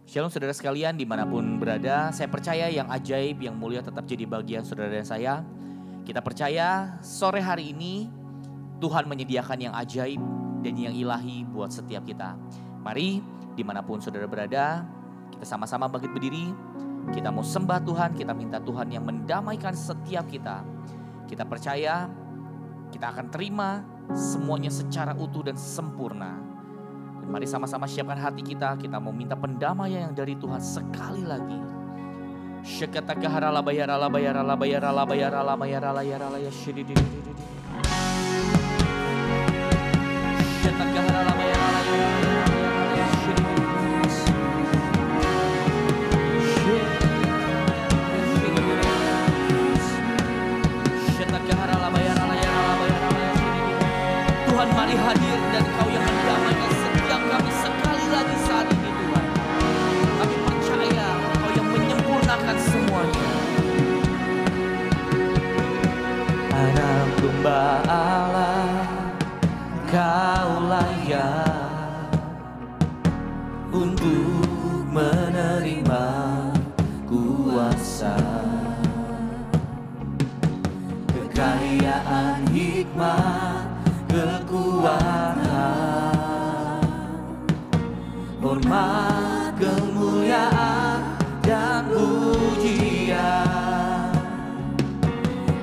Shalom saudara sekalian dimanapun berada, saya percaya yang ajaib, yang mulia tetap jadi bagian saudara dan saya. Kita percaya sore hari ini Tuhan menyediakan yang ajaib dan yang ilahi buat setiap kita. Mari dimanapun saudara berada, kita sama-sama bangkit berdiri. Kita mau sembah Tuhan, kita minta Tuhan yang mendamaikan setiap kita. Kita percaya kita akan terima semuanya secara utuh dan sempurna. Mari sama-sama siapkan hati kita mau minta pendamaian yang dari Tuhan sekali lagi. Syekataka bayara la bayara la bayara la bayara la bayara la yara la yashidi. Syekataka la bayara la yara la yashidi. Syekataka la bayara la yara la bayara la yashidi. Tuhan mari hadir dan Kau yang mendamaikan setiap kami sekali lagi saat ini Tuhan. Kami percaya Kau yang menyempurnakan semuanya. Anak domba Allah, Kau layak untuk menerima kuasa, kekayaan, hikmat, kekuatan, hormat, kemuliaan, dan pujian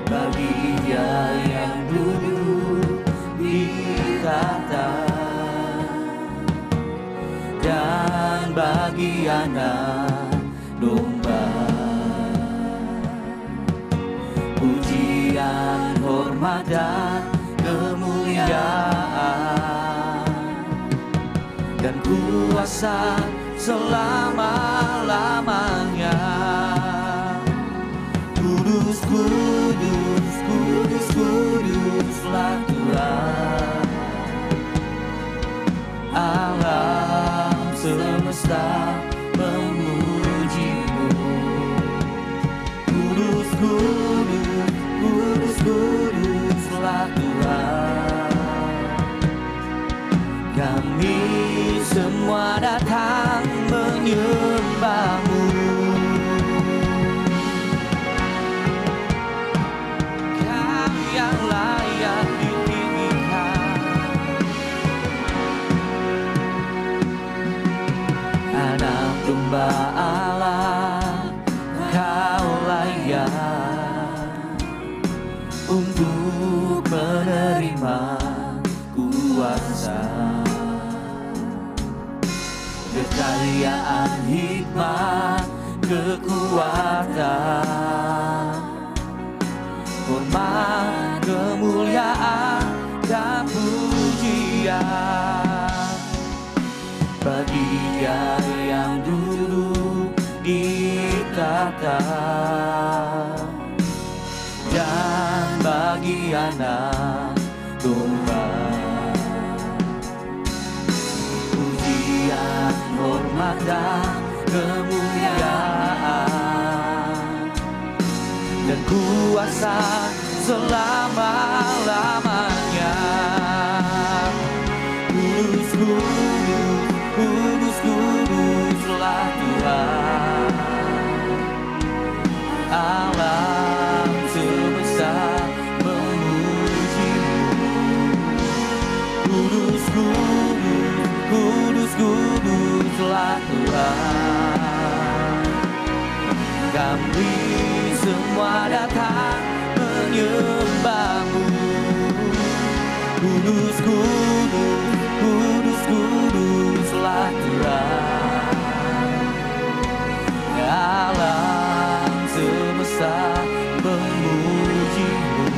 bagi Dia yang duduk di tahta dan bagi anak domba. Pujian, hormat, dan kemuliaan dan kuasa selama-lamanya. Kudus, kudus, kudus, kuduslah Tuhan alam semesta memuji-Mu. Kudus, kudus, kudus, kuduslah Tuhan. Kami semua datang menyembah-Mu. Kau yang layak ditinggikan, Anak domba Allah, Kau layak untuk menerima kuasa, kekayaan, hikmat, kekuatan, hormat, kemuliaan, dan pujian bagi Dia yang duduk di tahta dan bagi anak domba. Pujian, hormat, dan kemuliaan dan kuasa selama-lamanya. Kudus, kudus, kudus, kuduslah Tuhan alam semesta memuji-Mu. Kudus, kudus, kudus, kuduslah Tuhan. Kami semua datang menyembah-Mu. Kudus, kudus, kudus, kuduslah Tuhan alam semesta memuji-Mu.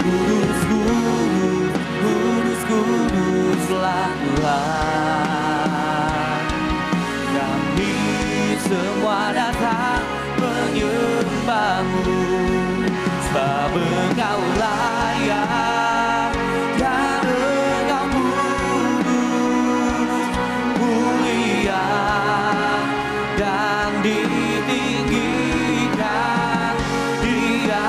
Kudus, kudus, kudus, kuduslah Tuhan. Kami semua datang menyembah-Mu, sebab Engkau layak dan Engkau kudus, mulia dan ditinggikan, diagungkan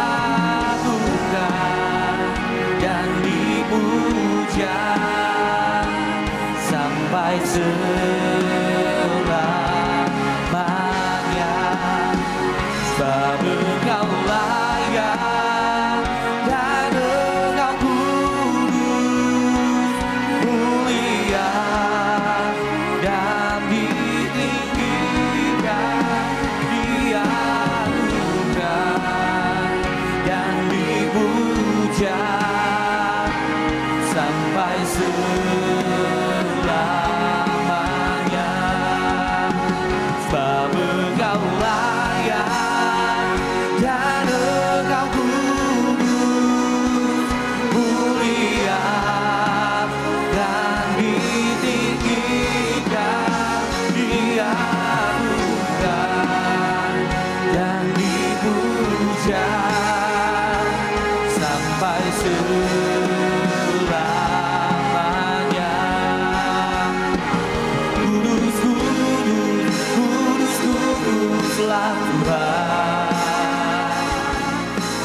dan dipuja sampai selama. sampai selamanya. Sebab Engkau layak dan Engkau kudus, mulia dan ditinggikan, diagungkan dan dipuja sampai selamanya. Kudus, kudus, kudus, kuduslah Tuhan,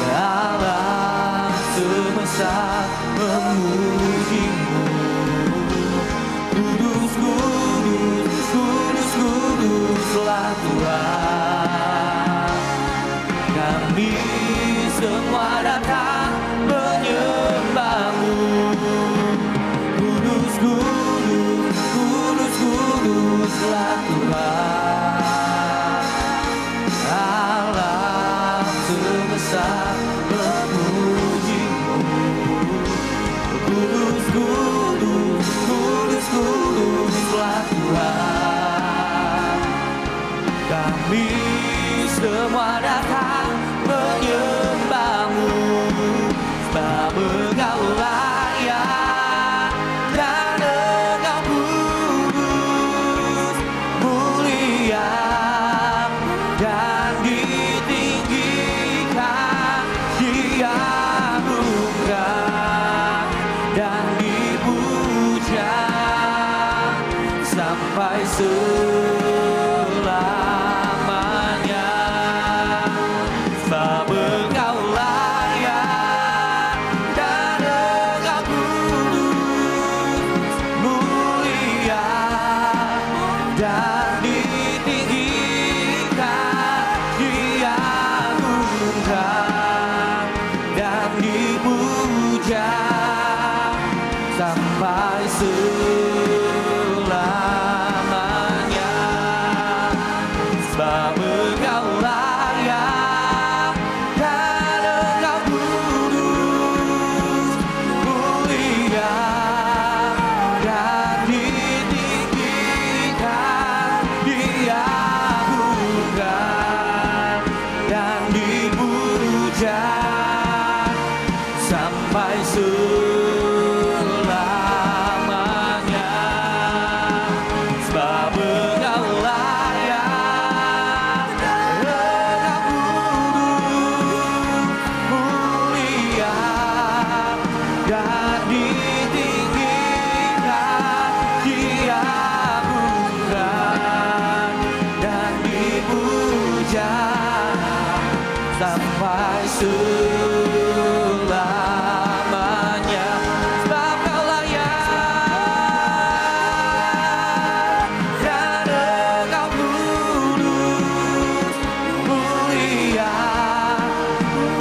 alam semesta memuji-Mu. Kudus, kudus, kudus, kuduslah Tuhan. Kami semua datang menyembah-Mu. Kudus, kudus, kudus, kuduslah Tuhan. Alam semesta memuji-Mu. Kudus, kudus, kudus, kuduslah Tuhan. Kami semua datang menyembah-Mu, sebab Engkau layak dan Engkau kudus, mulia dan ditinggikan, diagungkan dan dipuja sampai selamanya. Sebab Engkau layak dan Engkau kudus, mulia dan ditinggikan, diagungkan dan dipuja sampai selamanya. Sebab Engkau layak dan Engkau kudus, mulia dan ditinggikan, diagungkan dan dipuja sampai selamanya. Sebab Engkau layak dan Engkau kudus, mulia dan ditinggikan, diagungkan dan dipuja sampai selamanya. Sebab Kau layak dan Engkau kudus, mulia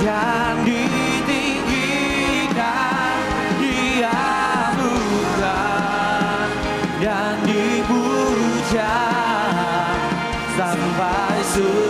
dan ditinggikan, diagungkan dan dipuja sampai selamanya.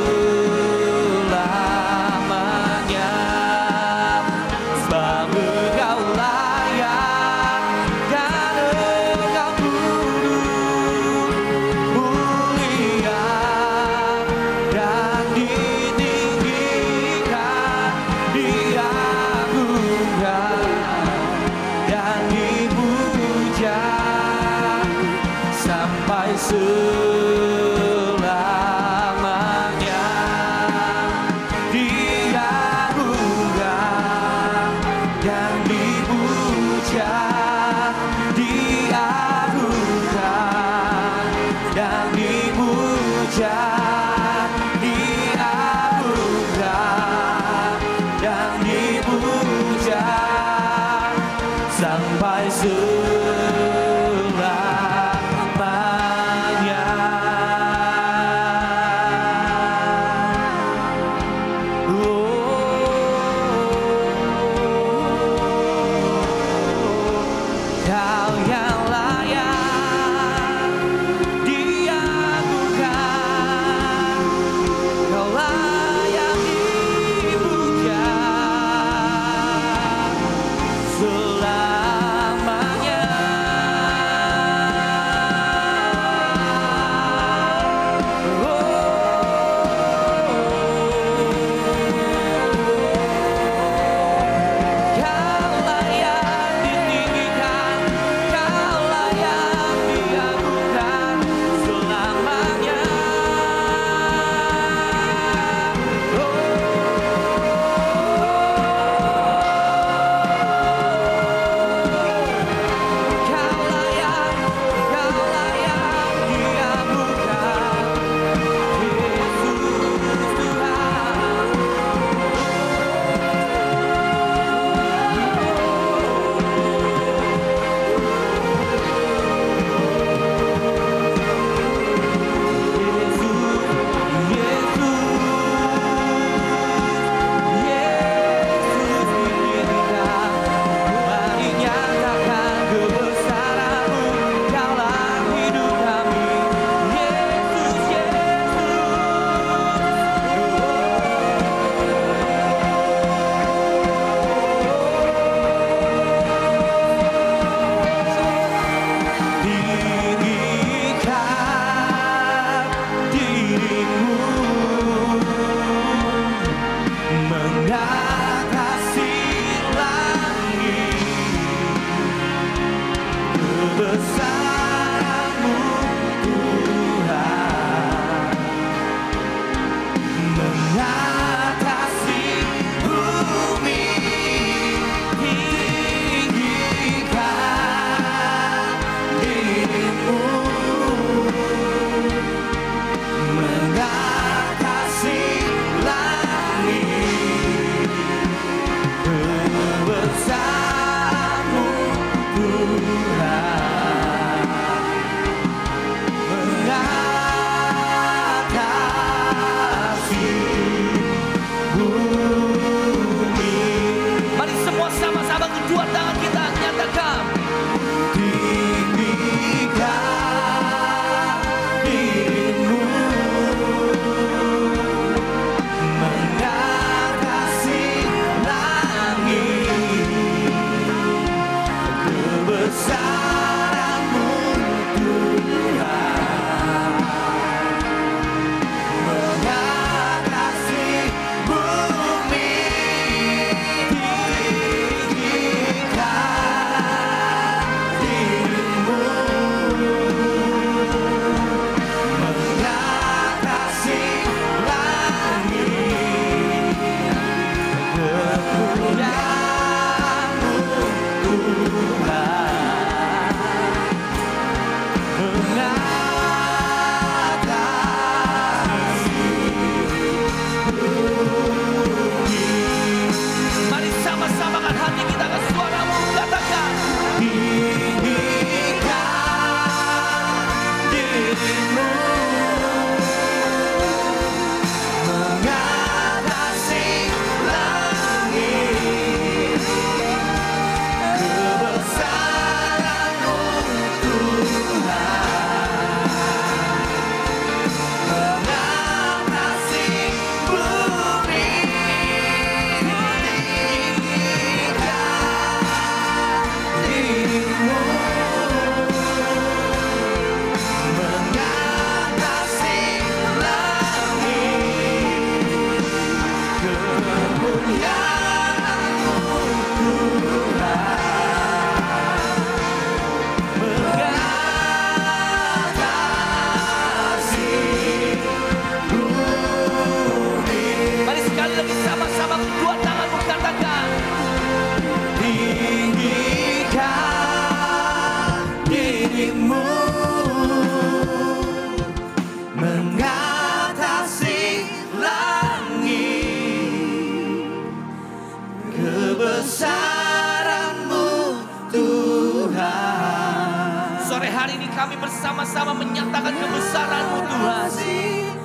kami bersama-sama menyatakan kebesaran-Mu Tuhan.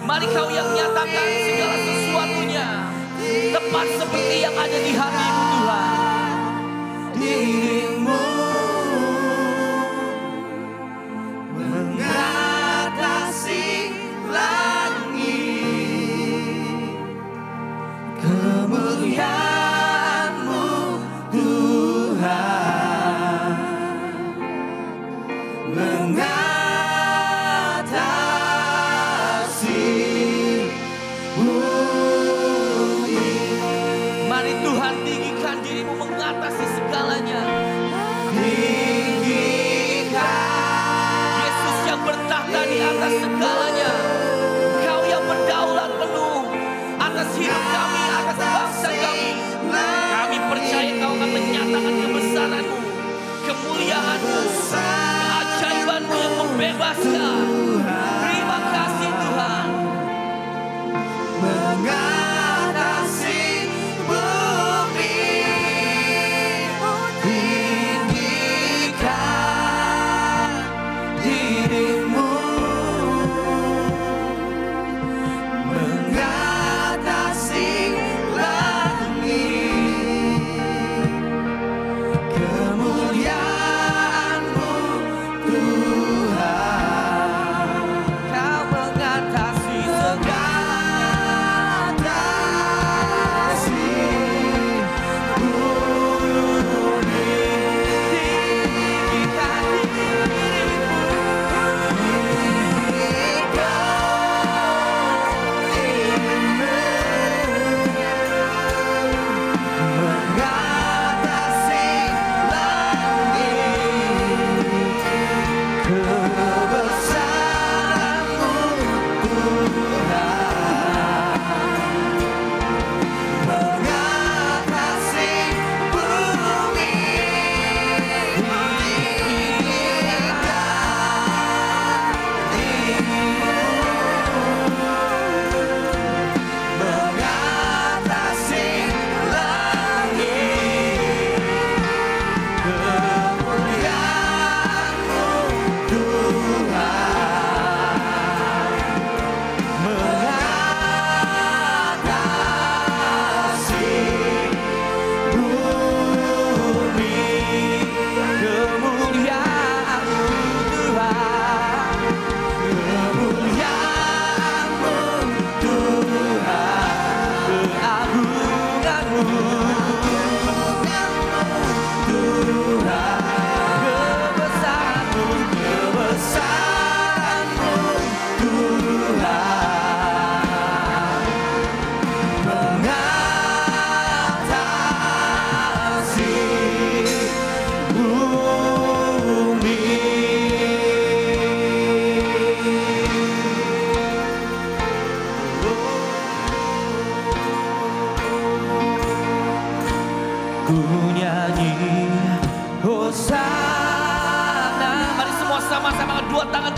Mari Kau yang nyatakan segala sesuatunya tepat seperti yang ada di hati-Mu Tuhan. Dirimu mengatasi langit, kemuliaan-Mu Tuhan mengatasi bumi. Mari Tuhan tinggikan diri-Mu mengatasi segalanya. Tinggikan Yesus yang bertahta di atas segalanya. Kau yang berdaulat penuh atas hidup kami, atas bangsa kami. Kami percaya Kau akan menyatakan kebesaran-Mu, kemuliaan-Mu, keajaiban-Mu yang membebaskan. Terima kasih Tuhan. mengatasi bumi. Tinggikan dirimu mengatasi langit, kemuliaan-Mu Tuhan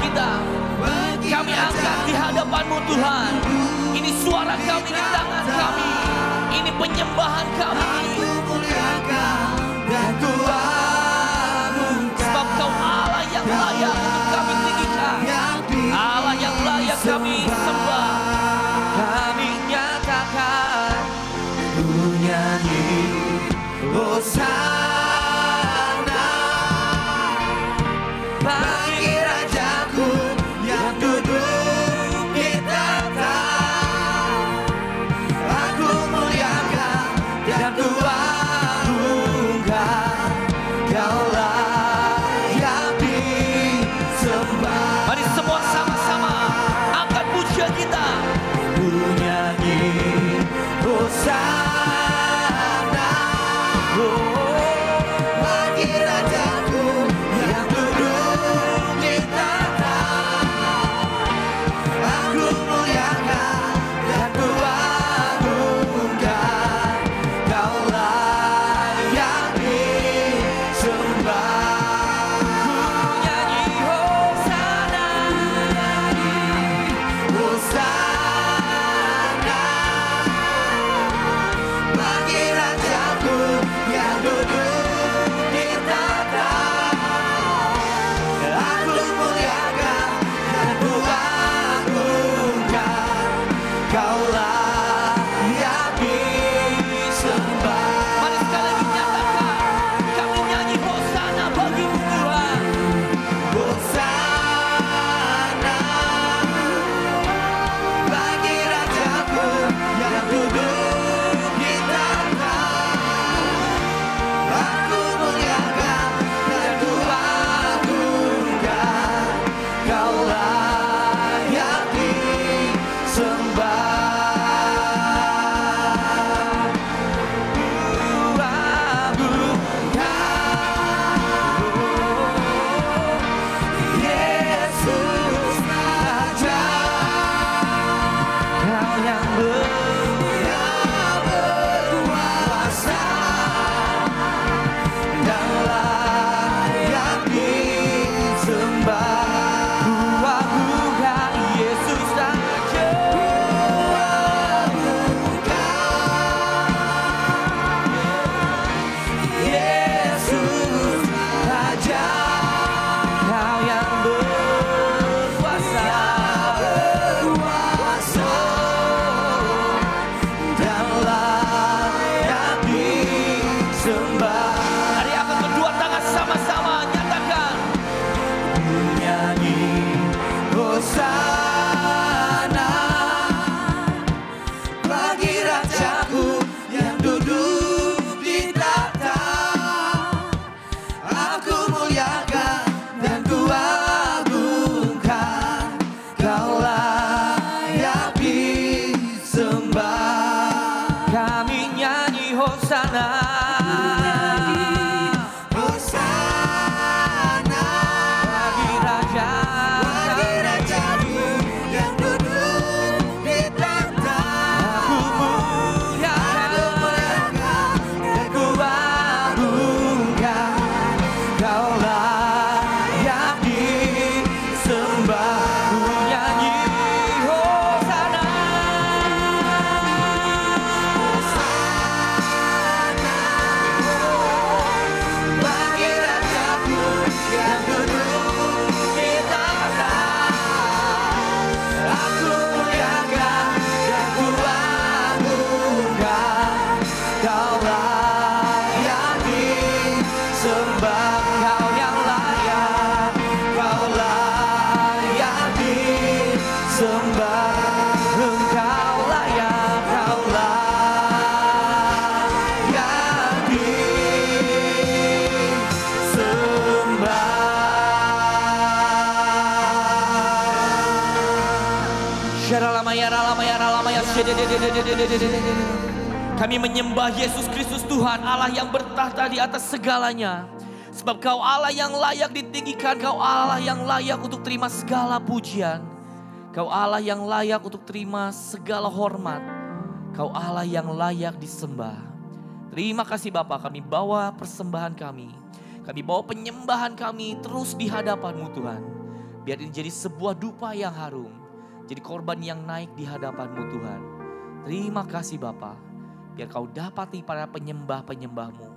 kita. Kami angkat di hadapan-Mu Tuhan. Ini suara kami, ini tangan kami. Ini penyembahan kami. Aku muliakan dan ku agungkan. Sebab Kau Allah yang layak untuk kami tinggikan. Allah yang layak kami sembah. Kami nyatakan ku nyanyi Hosana bagi Rajaku yang duduk di tahta. Aku muliakan dan ku agungkan. Kaulah yang disembah. Mari semua sama-sama angkat pujian kita. Ku nyanyi Hosana bagi Rajaku yang duduk di tahta. Aku muliakan dan ku agungkan. Kaulah yang disembah. Ku nyanyi Hosana, Hosana bagi Rajaku yang duduk di tahta. Aku muliakan dan ku agungkan. Kaulah yang disembah. Mari sekali lagi nyatakan. Kami nyanyi Hosana bagi-Mu Tuhan. Hosana bagi Rajaku yang duduk di tahta. Aku muliakan dan ku agungkan. Kaulah yang disembah. Ku agungkan Yesus Raja. Kau yang berkuasa dan layak disembah. Ku agungkan Yesus Raja. Ku agungkan Yesus Raja. Kau yang berkuasa dan layak disembah. Mari angkat kedua tangan sama-sama nyatakan. Ku nyanyi Hosana bagi Rajaku yang duduk di tahta. Aku muliakan dan ku agungkan. Kaulah yang disembah. Kami nyanyi Hosana, Hosana bagi Rajaku yang duduk di tahta. Aku muliakan dan ku agungkan. Kaulah yang disembah. Ku nyanyi Hosana, Hosana bagi Rajaku yang duduk di tahta. Aku muliakan dan ku agungkan. Kaulah yang disembah. Kau yang layak, Kaulah yang disembah. Engkau layak, Kaulah yang disembah. Kami menyembah Yesus Kristus Tuhan, Allah yang bertahta di atas segalanya. Sebab Kau Allah yang layak ditinggikan, Kau Allah yang layak untuk terima segala pujian. Kau Allah yang layak untuk terima segala hormat. Kau Allah yang layak disembah. Terima kasih Bapa, kami bawa persembahan kami. Kami bawa penyembahan kami terus di hadapan-Mu Tuhan. Biar ini jadi sebuah dupa yang harum. Jadi korban yang naik di hadapan-Mu Tuhan. Terima kasih Bapa. Biar Kau dapati para penyembah-penyembah-Mu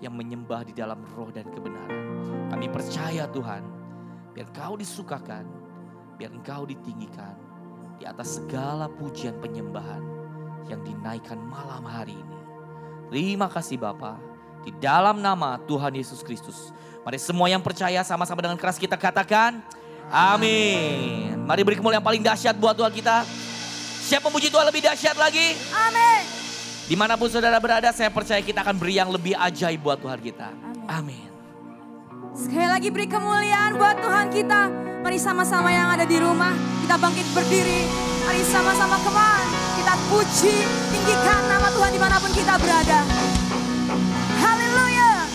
yang menyembah di dalam roh dan kebenaran. Kami percaya Tuhan. Biar Kau disukakan. Biar Engkau ditinggikan. Di atas segala pujian penyembahan yang dinaikkan malam hari ini. Terima kasih Bapa. Di dalam nama Tuhan Yesus Kristus. Mari semua yang percaya sama-sama dengan keras kita katakan. Amin. Mari beri kemuliaan yang paling dahsyat buat Tuhan kita. Siap memuji Tuhan lebih dahsyat lagi? Amin. Dimanapun saudara berada, saya percaya kita akan beri yang lebih ajaib buat Tuhan kita. Amin. Sekali lagi beri kemuliaan buat Tuhan kita. Mari sama-sama yang ada di rumah, kita bangkit berdiri. Mari sama-sama kemana? Kita puji, tinggikan nama Tuhan dimanapun kita berada. Haleluya.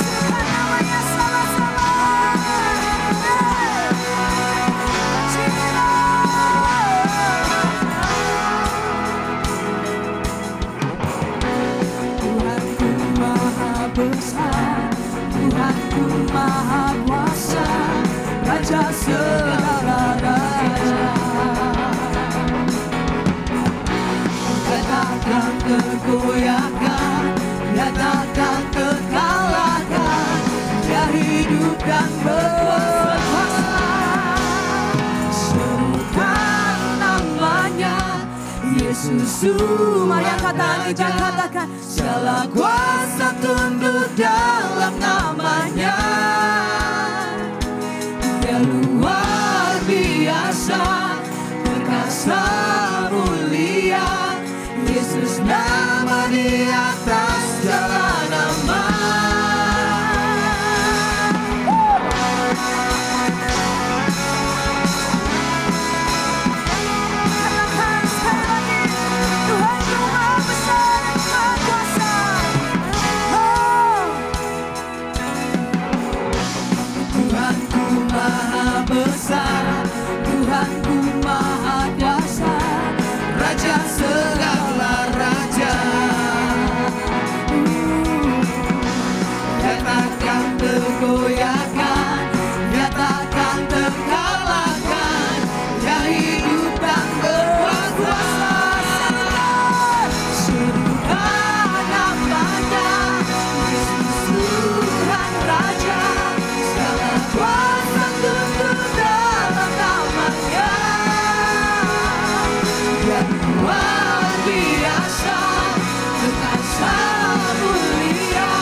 Sembah namanya sama-sama. Tuhanku Maha Besar, Tuhanku Maha Kuasa, Raja segala raja. Dia takkan tergoyahkan, Dia takkan terkalahkan, Dia hidup dan berkuasa. Serukan namanya Yesus. Mari angkat kita katakan, segala kuasa tunduk dalam namanya. Dia luar biasa, perkasa mulia. Yesus nama di atas segala nama. Katakan sekali lagi, Tuhanku Maha Besar, Maha Kuasa. Tuhanku Maha Besar, Tuhanku Maha Kuasa, Raja segala raja. Dia takkan tergoyahkan, Dia takkan terkalahkan, Dia hidup dan berkuasa. Serukan namanya Yesus Tuhan Raja, segala kuasa tunduk dalam namanya. Dia luar biasa, perkasa mulia.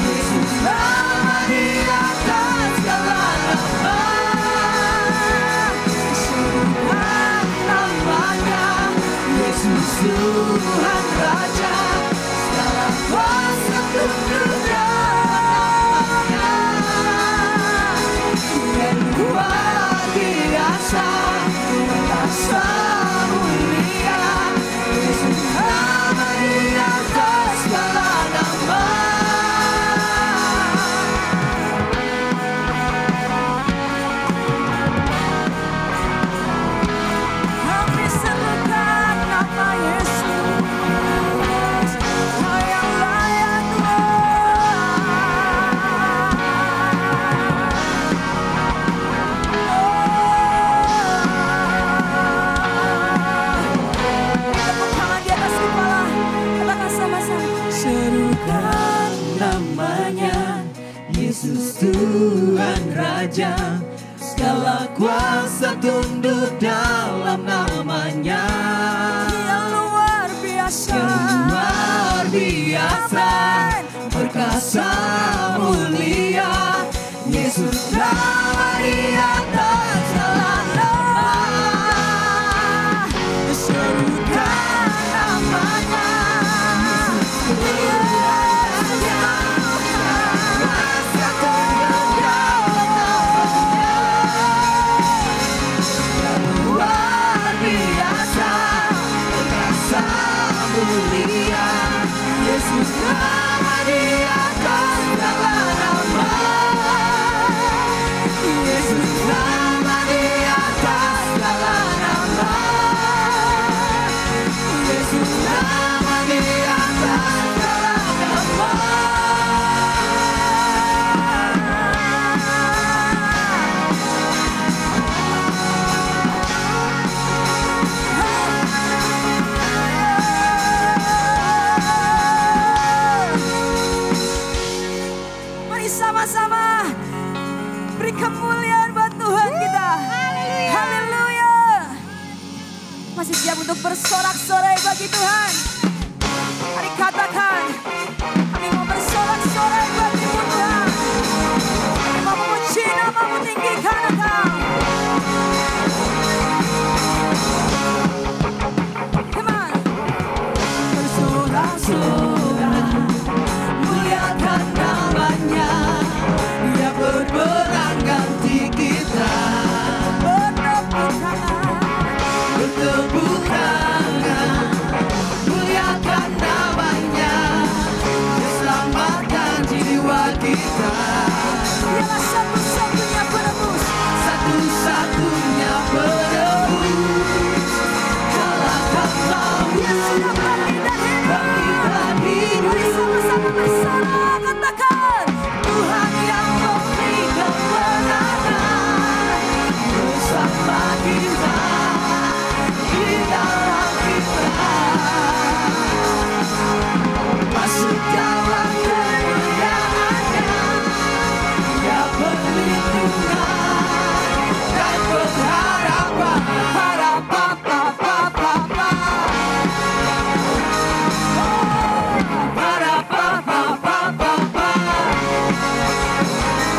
Yesus nama di atas segala nama. Serukan namanya Yesus Tuhan Raja, segala kuasa tunduk dalam namanya. Dia luar biasa, perkasa mulia. Yesus nama di atas segala nama. Kami serukan nama Yesus, Kau yang layak Tepuk tangan di atas kepala, katakan sama-sama. Serukan namanya Yesus Tuhan Raja, segala kuasa tunduk dalam namanya. Dia luar biasa, luar biasa, perkasa mulia. Yesus nama di atas segala nama. Serukan namanya Dia kuasa tunduk dalam namanya. Luar biasa, perkasa mulia. Yesus nama di atas segala nama. Yesus nama di atas segala nama. Yesus nama di atas segala nama. lagi Tuhan. Mari katakan, kami mau bersorak-sorai buat Ibu Tuhan. Kami mau memuji nama-Mu, tinggikan Engkau. Come on. Bersorak-sorai, muliakan namanya. Dia berperang ganti kita. Bertepuk tangan, muliakan namanya. Dia selamatkan jiwa kita. Dialah satu-satunya penebus. Satu-satunya penebus. Kalahkan maut, bangkitkan hidup. Mari sama-sama bersorak, katakan. Tuhan yang memberi kemenangan bersama kita, di dalam kita. Masuk dalam kemuliaan-Nya, Dia perlindungan dan pengharapan.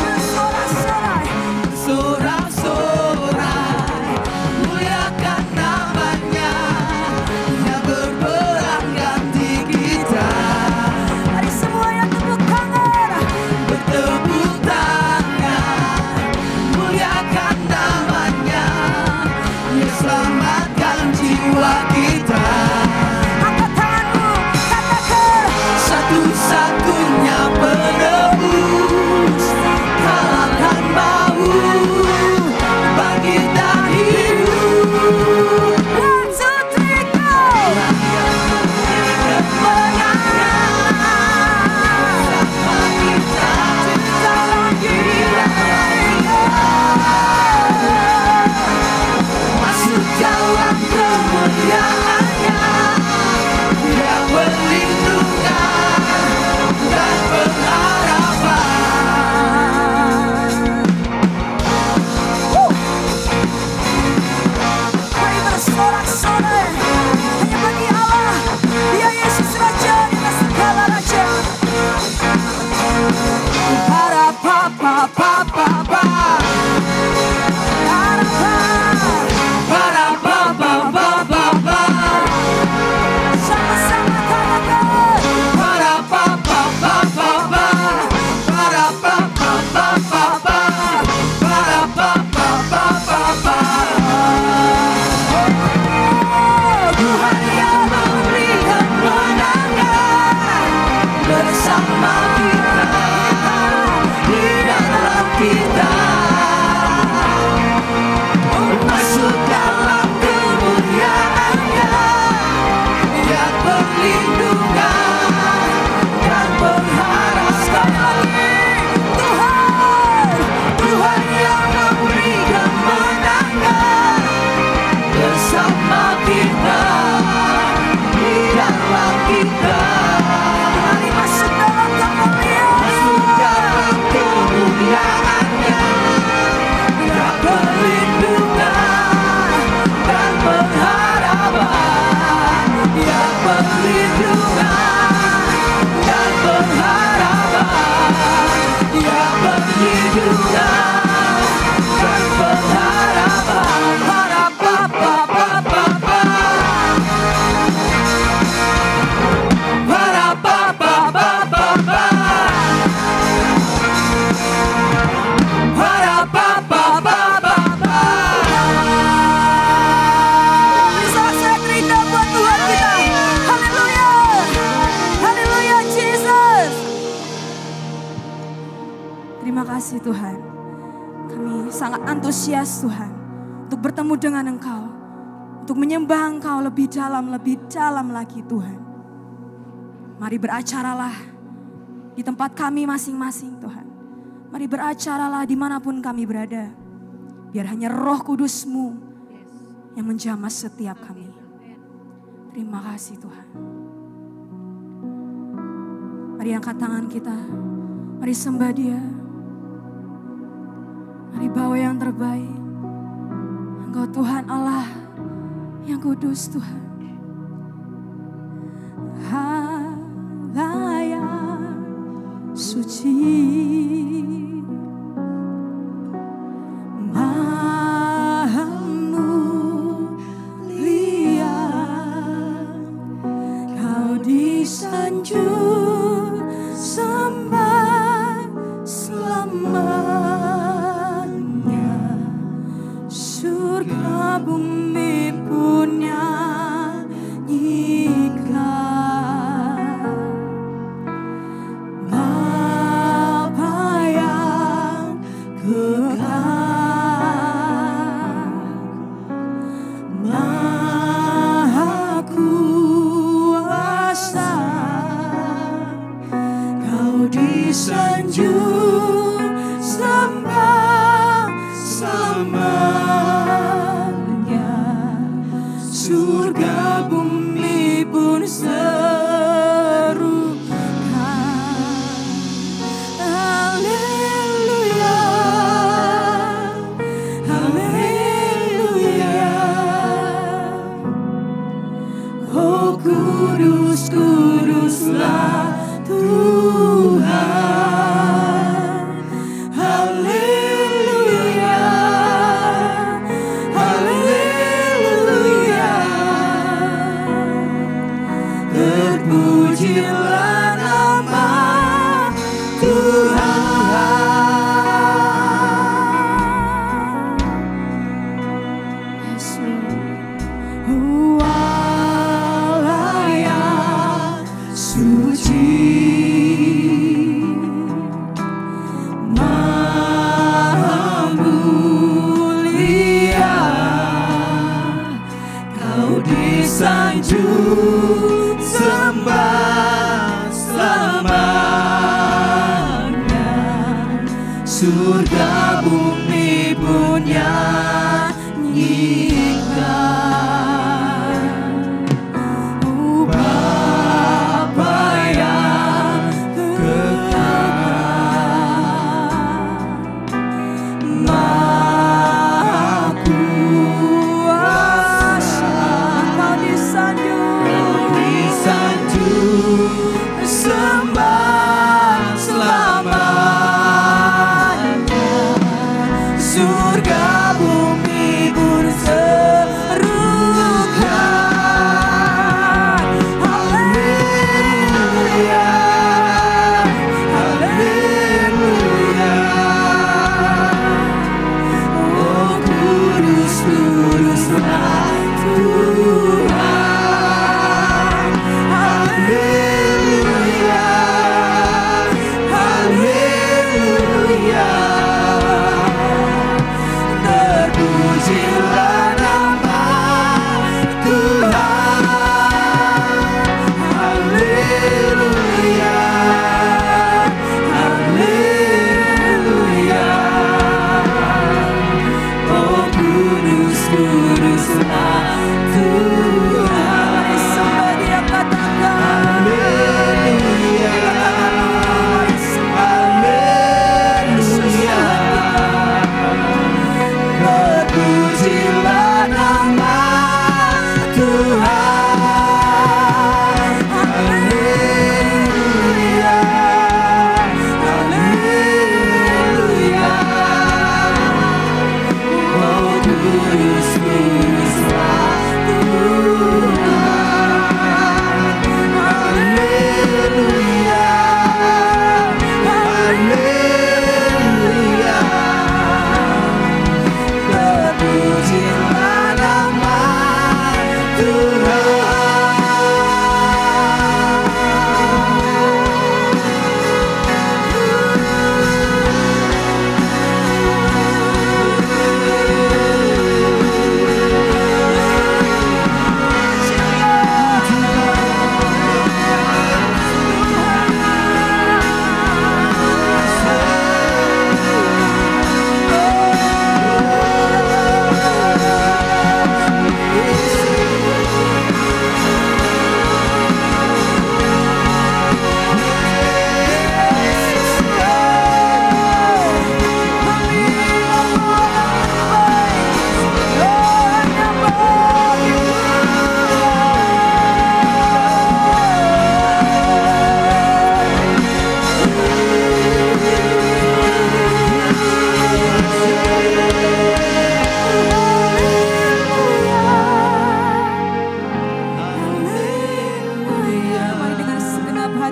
Bersorak-sorai. Sorak-sorai, muliakan namanya. Dia berperang ganti kita. Mari semua yang tepuk tangan. Bertepuk tangan, muliakan namanya. Dia selamatkan jiwa kita. Angkat tanganmu, katakan. Satu-satunya penebus. Kalahkan maut, bangkitkan hidup. 1, 2, 3, go. Masuk dalam kemuliaan-Nya, Dia perlindungan dan pengharapan. Mari bersorak-sorai. Hanya bagi Allah. Dia Yesus Raja di atas segala raja. Para-pa-pa-pa-pa-pa. Para-pa-pa-pa-pa-pa. Sama-sama katakan. Para-pa-pa-pa-pa-pa. Para-pa-pa-pa-pa-pa. Para-pa-pa-pa-pa-pa. Tuhan yang memberi kemenangan bersama kita, di dalam kita. Masuk dalam kemuliaan-Nya, Dia perlindungan dan pengharapan. Tuhan yang memberi kemenangan bersama kita, di dalam kita. Mari masuk dalam kemuliaan. Masuk dalam kemuliaan-Nya, Dia perlindungan dan pengharapan. Dia perlindungan dan pengharapan. Dia perlindungan dan pengharapan. Para-pa-pa-pa-pa-pa. Para-pa-pa-pa-pa-pa. Para-pa-pa-pa-pa-pa. Sorak-sorai terindah buat Tuhan kita. Haleluya. Haleluya Jesus. Terima kasih Tuhan. Kami sangat antusias Tuhan. Untuk bertemu dengan Engkau. Untuk menyembah Engkau lebih dalam lagi Tuhan. Mari beracaralah di tempat kami masing-masing Tuhan. Mari beracaralah dimanapun kami berada. Biar hanya Roh Kudus-Mu yang menjamah setiap kami. Terima kasih Tuhan. Mari angkat tangan kita. Mari sembah Dia. Mari bawa yang terbaik. Engkau Tuhan Allah yang kudus Tuhan. Maha mulia, Kau disanjung sembah selamanya. Surga bumi pun nyanyikan, Bapa yang kekal, Maha kuasa, Kau disanjung sembah selamanya. Surga bumi pun serukan, haleluya, haleluya. Oh kudus, kuduslah Tuhan, haleluya, haleluya. Terpujilah nama Tuhan. Yes, Lord. Allah yang suci, Maha mulia, Kau disanjung sembah selamanya. Surga bumi pun nyanyikan, oh Bapa yang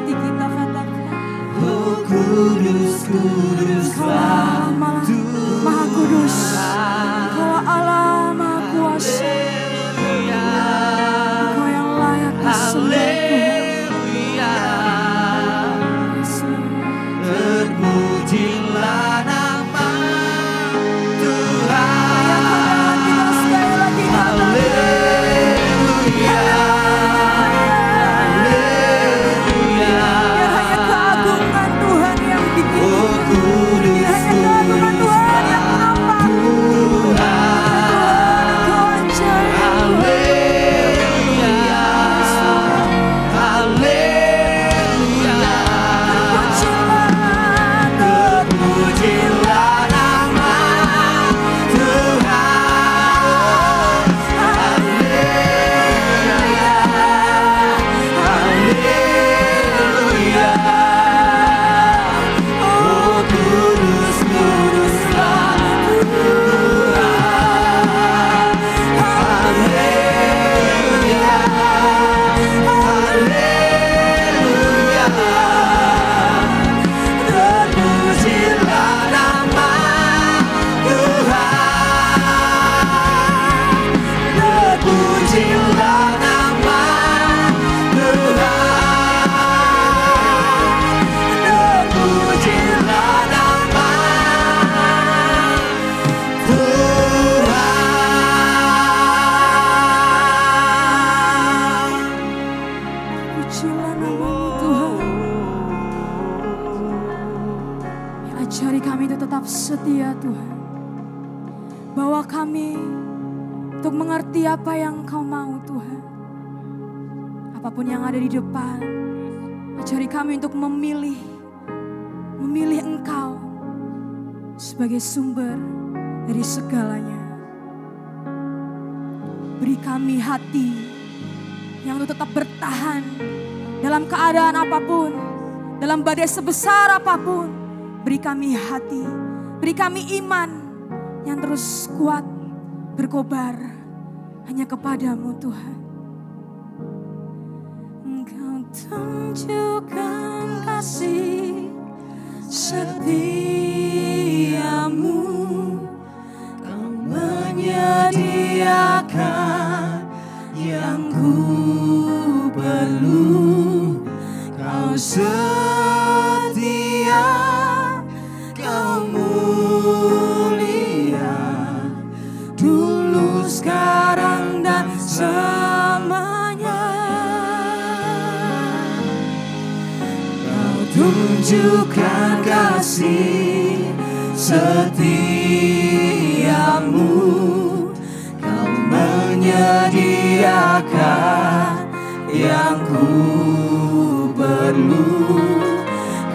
hati kita, katakan. Oh kudus, kuduslah Tuhan, Maha Kudus. Engkau Allah Maha Kuasa. Engkau yang layak disembah Tuhan. Terpujilah nama Tuhan. Kita sekali lagi Haleluya, haleluya. biar hanya keagungan Tuhan yang Oh ditinggikan. kudus, Biar hanya keagungan Tuhan yang nampak. Tuhan. Engkau ajaib. Haleluya, haleluya. Terpujilah nama Tuhan. Haleluya, haleluya. Oh kudus, kuduslah Tuhan. Haleluya, haleluya. Terpujilah nama Tuhan. Terpujilah nama Tuhan. Terpujilah nama Tuhan. Pujilah nama-Mu Tuhan. Ajari kami untuk tetap setia Tuhan. Bawa kami untuk mengerti apa yang Engkau mau Tuhan. Apapun yang ada di depan, ajari kami untuk memilih Engkau sebagai sumber dari segalanya. Beri kami hati yang untuk tetap bertahan dalam keadaan apapun, dalam badai sebesar apapun. Beri kami hati, beri kami iman yang terus kuat berkobar hanya kepadamu Tuhan. Engkau tunjukkan kasih setiamu, Kau menyediakan yang ku perlu. Kau setia, Kau mulia, dulu, sekarang, dan selamanya. Kau tunjukkan kasih setiamu, Kau menyediakan yang ku perlu.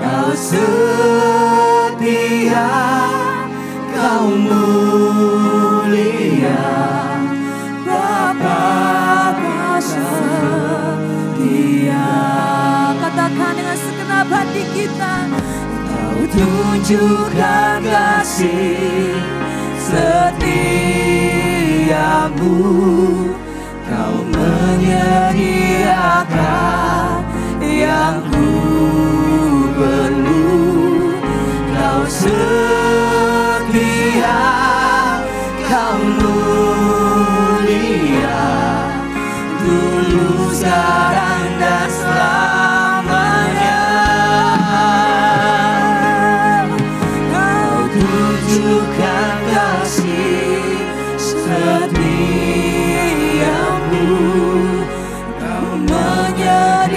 Kau setia, Kau mulia, Bapa setia. Katakan dengan segenap hati kita, Kau tunjukkan kasih setiamu, Kau menyediakan yang ku perlu. Kau setia, Kau mulia, dulu, sekarang, dan selamanya. Kau tunjukkan kasih setiamu, Kau menyediakan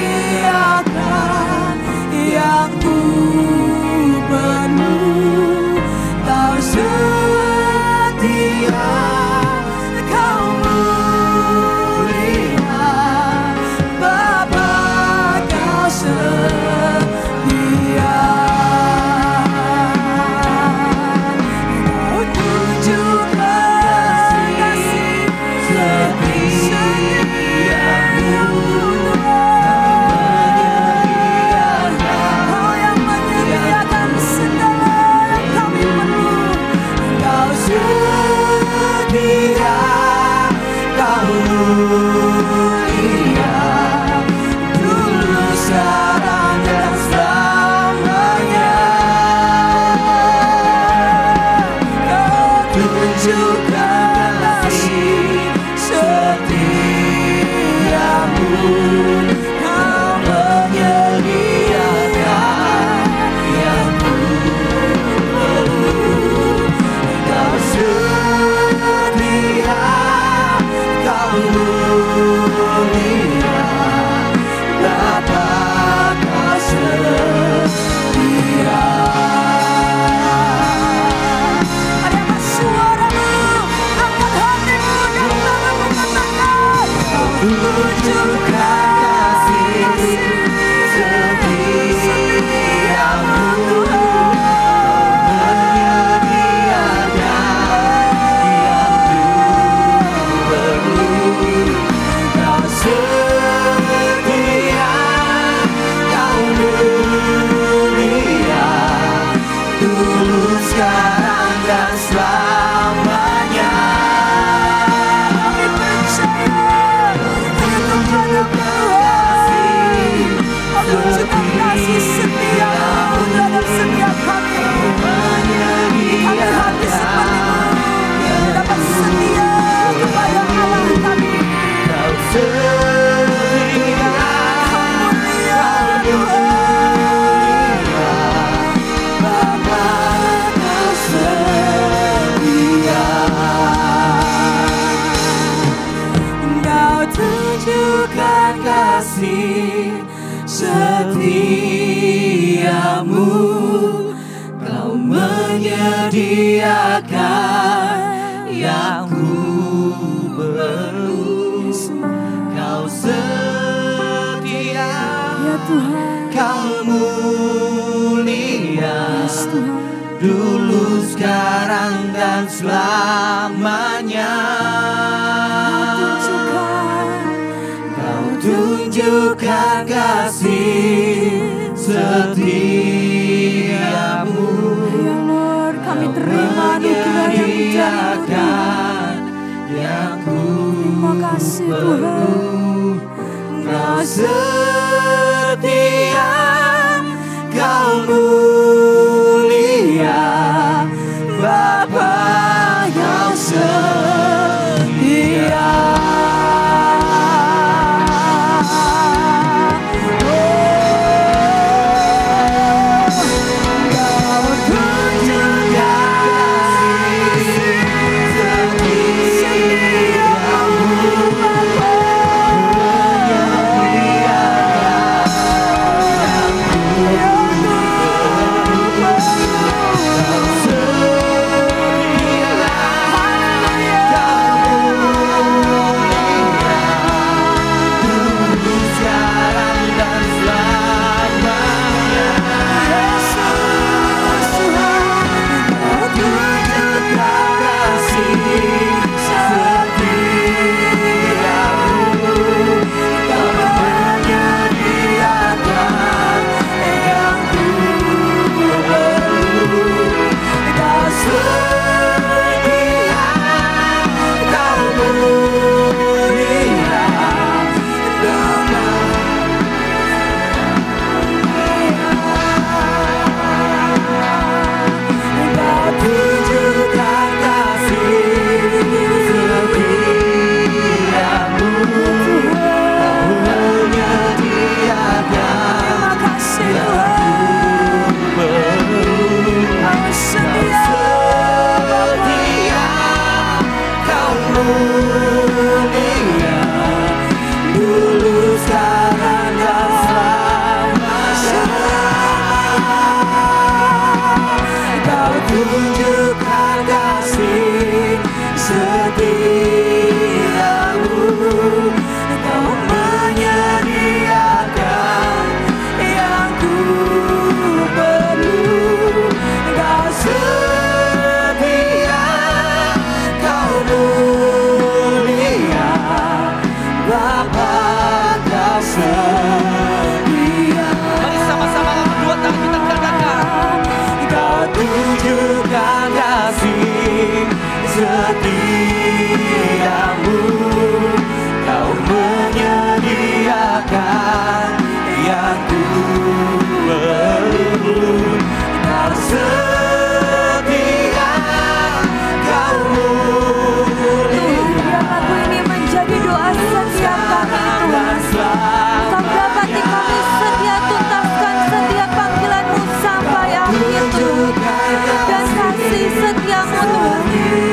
setiamu, Kau menyediakan yang ku perlu. Kau setia, Ya Tuhan. Kau mulia, dulu, sekarang, dan selamanya. Kau tunjukkan kasih setiamu, Ya Lord, kami terima anugerah yang menyediakan yang ku Terima kasih Tuhan. Kau setia, Kau mulia, Bapa yang setia. Setiamu, Kau menyediakan yang ku perlu. Kau setia, Kau mulia. Lagu ini menjadi doa setiap kami Tuhan. Kau dapati kami setia tuntaskan setiap panggilan-Mu sampai akhir Tuhan. Dan kasih setiamu Tuhan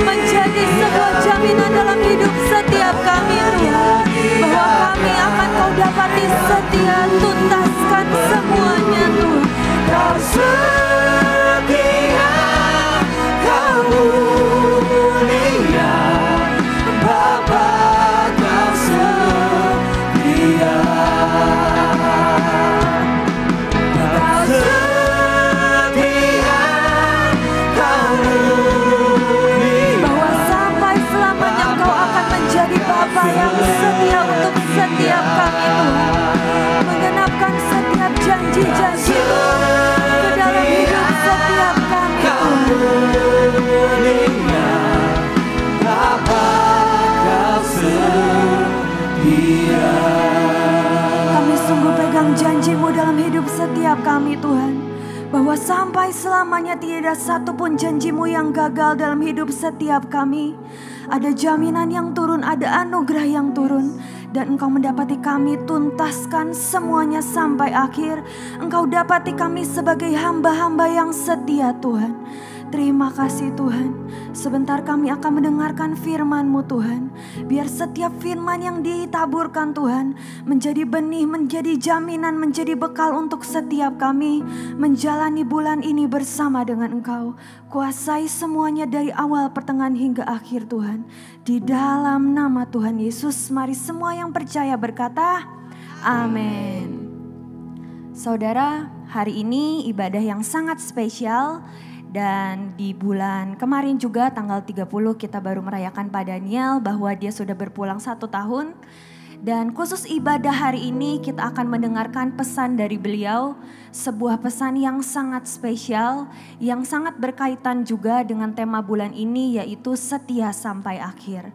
menjadi sebuah jaminan dalam hidup setiap kami Tuhan, bahwa kami akan Kau dapati setia tuntaskan semuanya Tuhan. Kau setia, Kau mulia, Bapa Kau setia. Kau setia, Kau mulia, Bahwa sampai selamanya Engkau akan menjadi Bapa yang setia untuk setiap kami Tuhan, menggenapkan setiap janji-janji-Mu ke dalam hidup setiap kami Tuhan. mulia, Bapa Kau setia. Kami sungguh pegang janji-Mu dalam hidup setiap kami Tuhan, bahwa sampai selamanya tidak ada satupun janji-Mu yang gagal dalam hidup setiap kami. Ada jaminan yang turun, ada anugerah yang turun, dan Engkau mendapati kami tuntaskan semuanya sampai akhir. Engkau dapati kami sebagai hamba-hamba yang setia Tuhan. Terima kasih Tuhan. Sebentar kami akan mendengarkan firman-Mu Tuhan. Biar setiap firman yang ditaburkan Tuhan menjadi benih, menjadi jaminan, menjadi bekal untuk setiap kami menjalani bulan ini bersama dengan Engkau. Kuasai semuanya dari awal, pertengahan hingga akhir Tuhan. Di dalam nama Tuhan Yesus, mari semua yang percaya berkata, amin. Saudara, hari ini ibadah yang sangat spesial. Dan di bulan kemarin juga tanggal 30 kita baru merayakan Pak Daniel bahwa dia sudah berpulang 1 tahun. Dan khusus ibadah hari ini kita akan mendengarkan pesan dari beliau. Sebuah pesan yang sangat spesial, yang sangat berkaitan juga dengan tema bulan ini, yaitu setia sampai akhir.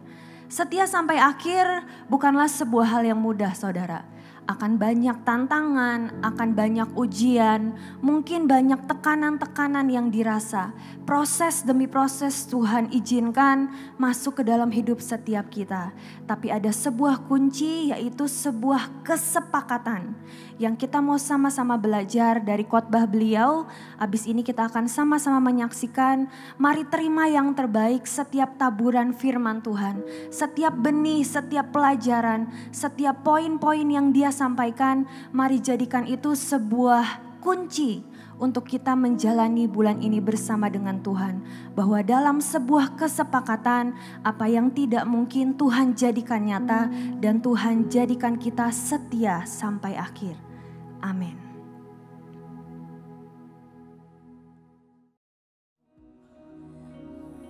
Setia sampai akhir bukanlah sebuah hal yang mudah saudara. Akan banyak tantangan, akan banyak ujian, mungkin banyak tekanan-tekanan yang dirasa. Proses demi proses Tuhan izinkan masuk ke dalam hidup setiap kita. Tapi ada sebuah kunci, yaitu sebuah kesepakatan yang kita mau sama-sama belajar dari khotbah beliau. Habis ini kita akan sama-sama menyaksikan, mari terima yang terbaik setiap taburan firman Tuhan. Setiap benih, setiap pelajaran, setiap poin-poin yang dia sampaikan, mari jadikan itu sebuah kunci untuk kita menjalani bulan ini bersama dengan Tuhan. Bahwa dalam sebuah kesepakatan, apa yang tidak mungkin Tuhan jadikan nyata dan Tuhan jadikan kita setia sampai akhir. Amin.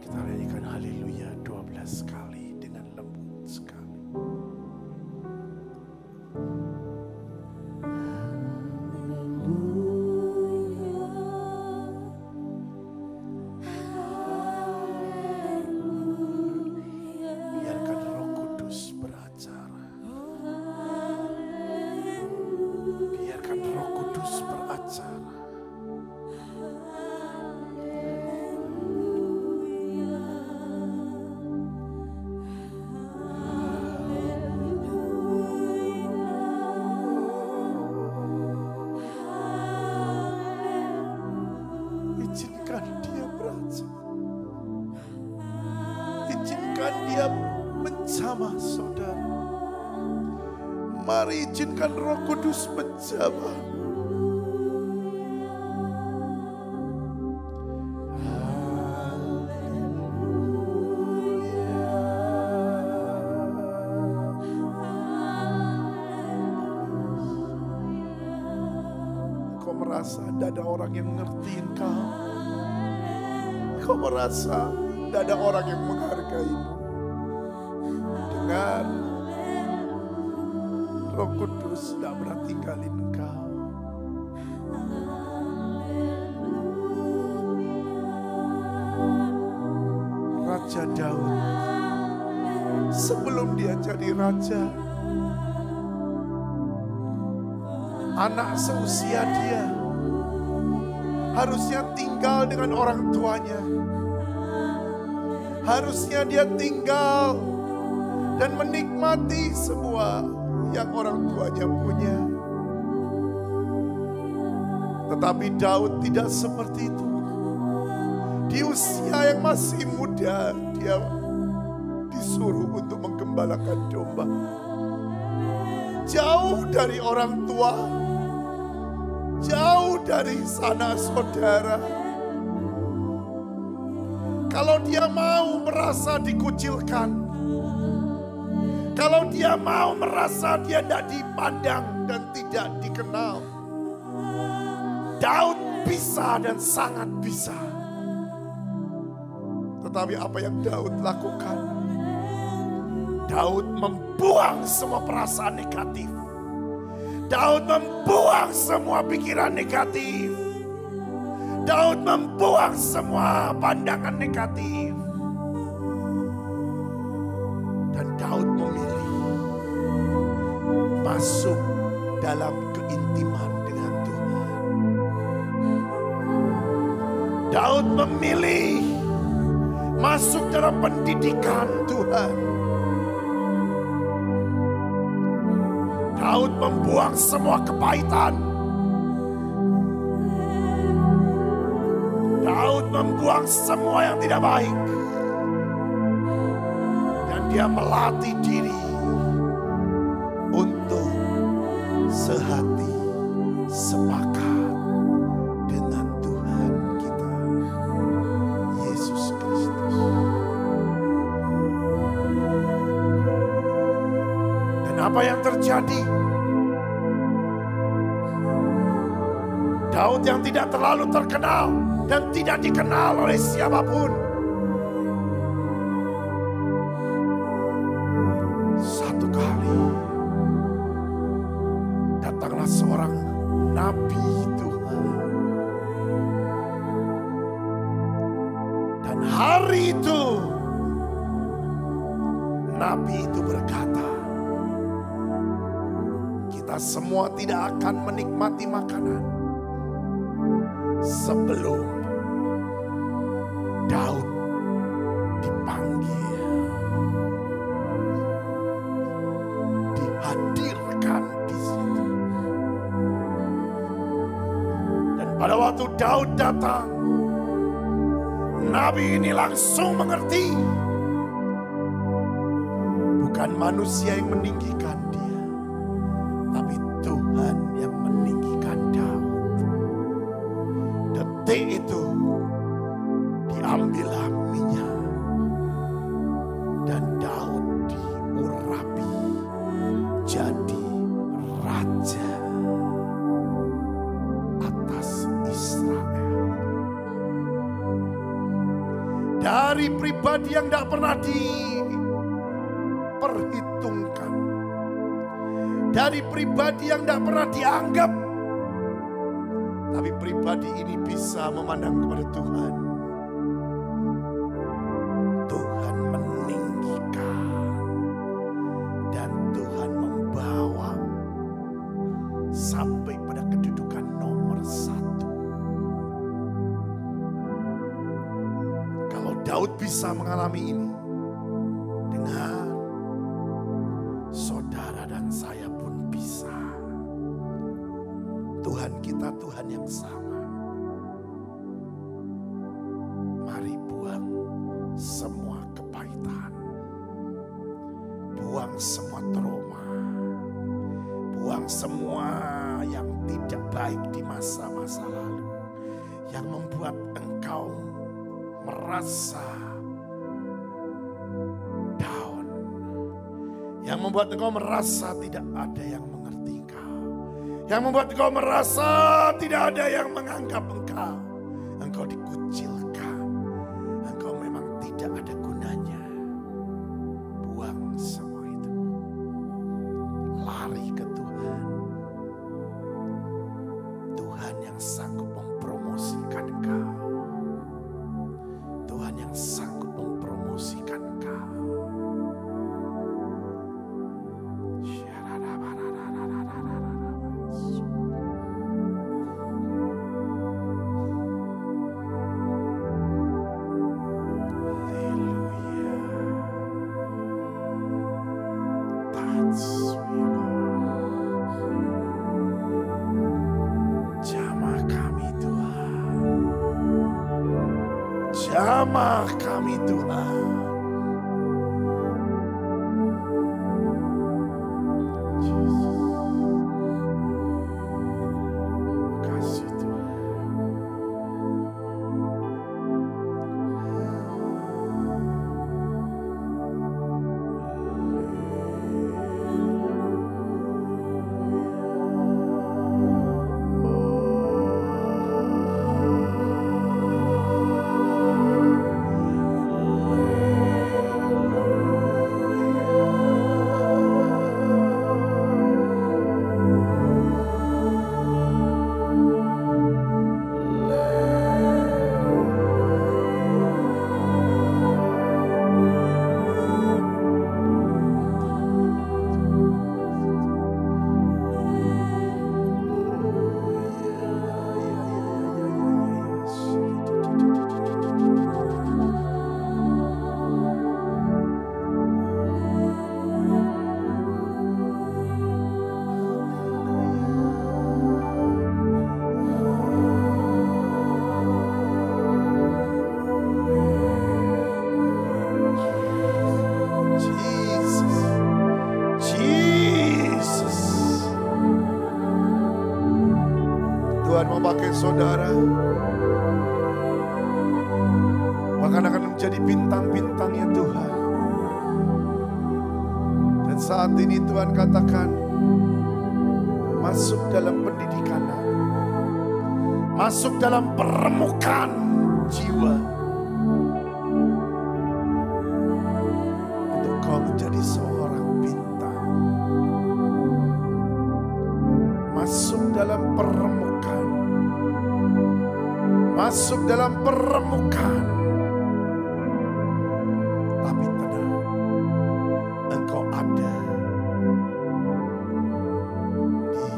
Kita nyanyikan haleluya 12 kali dengan lembut sekali. Mari izinkan Roh Kudus menjamah. Kau merasa tidak ada orang yang ngerti engkau. Kau merasa tidak ada orang yang menghargaimu. Dengar, Roh Kudus tidak pernah tinggalin engkau. Raja Daud, sebelum dia jadi raja, anak seusia dia harusnya tinggal dengan orang tuanya. Harusnya dia tinggal dan menikmati semua yang orang tuanya punya. Tetapi Daud tidak seperti itu. Di usia yang masih muda, dia disuruh untuk menggembalakan domba. Jauh dari orang tua, jauh dari sanak saudara. Kalau dia mau merasa dikucilkan, kalau dia mau merasa dia tidak dipandang dan tidak dikenal, Daud bisa dan sangat bisa. Tetapi apa yang Daud lakukan? Daud membuang semua perasaan negatif. Daud membuang semua pikiran negatif. Daud membuang semua pandangan negatif. Dan Daud memilih masuk dalam keintiman dengan Tuhan. Daud memilih masuk dalam pendidikan Tuhan. Daud membuang semua kepahitan. Daud Daud membuang semua yang tidak baik. Dan dia melatih diri untuk sehati, sepakat dengan Tuhan kita, Yesus Kristus. Dan apa yang terjadi? Daud yang tidak terlalu terkenal dan tidak dikenal oleh siapapun. Satu kali datanglah seorang nabi Tuhan. Dan hari itu nabi itu berkata, kita semua tidak akan menikmati makanan sebelum Daud dipanggil, dihadirkan di situ. Dan pada waktu Daud datang, nabi ini langsung mengerti bukan manusia yang meninggikan dia, tapi Tuhan yang meninggikan Daud. Detik itu diambillah minyak dan Daud diurapi jadi raja atas Israel. Dari pribadi yang tidak pernah diperhitungkan, dari pribadi yang tidak pernah dianggap, tapi pribadi ini bisa memandang kepada Tuhan. Tuhan meninggikan dan Tuhan membawa sampai pada kedudukan nomor 1. Kalau Daud bisa mengalami ini, dengan saudara dan saya pun bisa. Tuhan kita Tuhan yang sama. Mari buang semua kepahitan, buang semua trauma, buang semua yang tidak baik di masa-masa lalu, yang membuat engkau merasa down, yang membuat engkau merasa tidak ada yang mengerti engkau, yang membuat engkau merasa tidak ada yang menganggap engkau. Engkau dikucilkan, engkau memang tidak ada gunanya. Buang semua itu, lari ke Tuhan. Tuhan yang sanggup mempromosikan engkau, Tuhan yang sanggup mempromosikan engkau. Jamah kami Tuhan. Kasih Tuhan. Tuhan mau pakai saudara. Bahkan akan menjadi bintang-bintangnya Tuhan. Dan saat ini Tuhan katakan, masuk dalam pendidikan, masuk dalam permukaan jiwa. Untuk kau menjadi seorang bintang. Masuk dalam permukaan. Masuk dalam permukaan. Tapi tenang, engkau ada di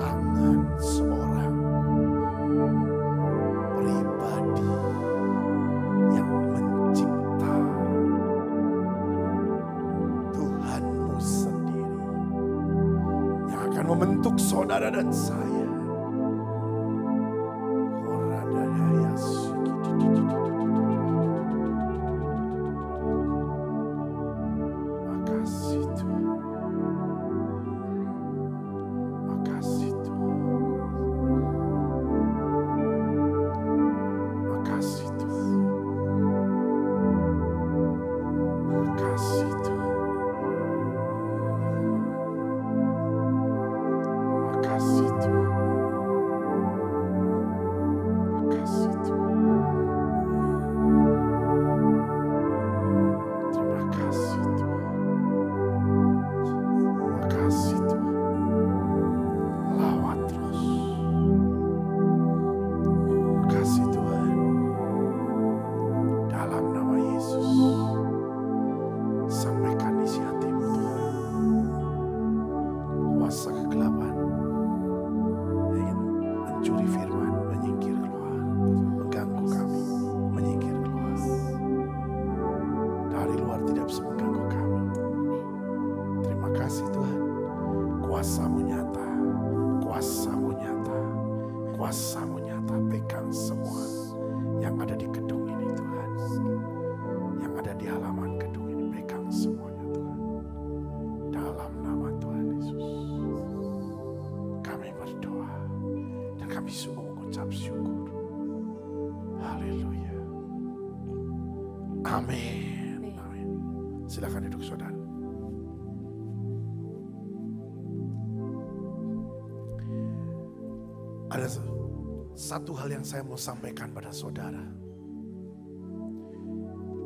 tangan seorang pribadi yang mencipta, Tuhanmu sendiri, yang akan membentuk saudara dan saya. Makasih Tuhan. Makasih Tuhan. Makasih Tuhan. Makasih Tuhan. Makasih Tuhan. Makasih Tuhan. Terima kasih Tuhan. Makasih Tuhan. Lawat terus. Makasih Tuhan. Dalam nama Yesus. Sampaikan isi hatimu Tuhan. Kuasa kegelapan yang mencuri firman menyingkir keluar. Mengganggu kami menyingkir keluar. Dari luar tidak bisa mengganggu kami. Terima kasih Tuhan. Kuasa-Mu nyata. Kuasa-Mu nyata. Kuasa-Mu nyata. Pegang semua yang ada di gedung ini Tuhan. Yang ada di halaman gedung ini. Pegang semuanya Tuhan. Dalam nama Tuhan Yesus. Kami berdoa. Dan kami sungguh mengucap syukur. Haleluya. Amin. Amin. Silakan duduk saudara. Ada satu hal yang saya mau sampaikan pada saudara.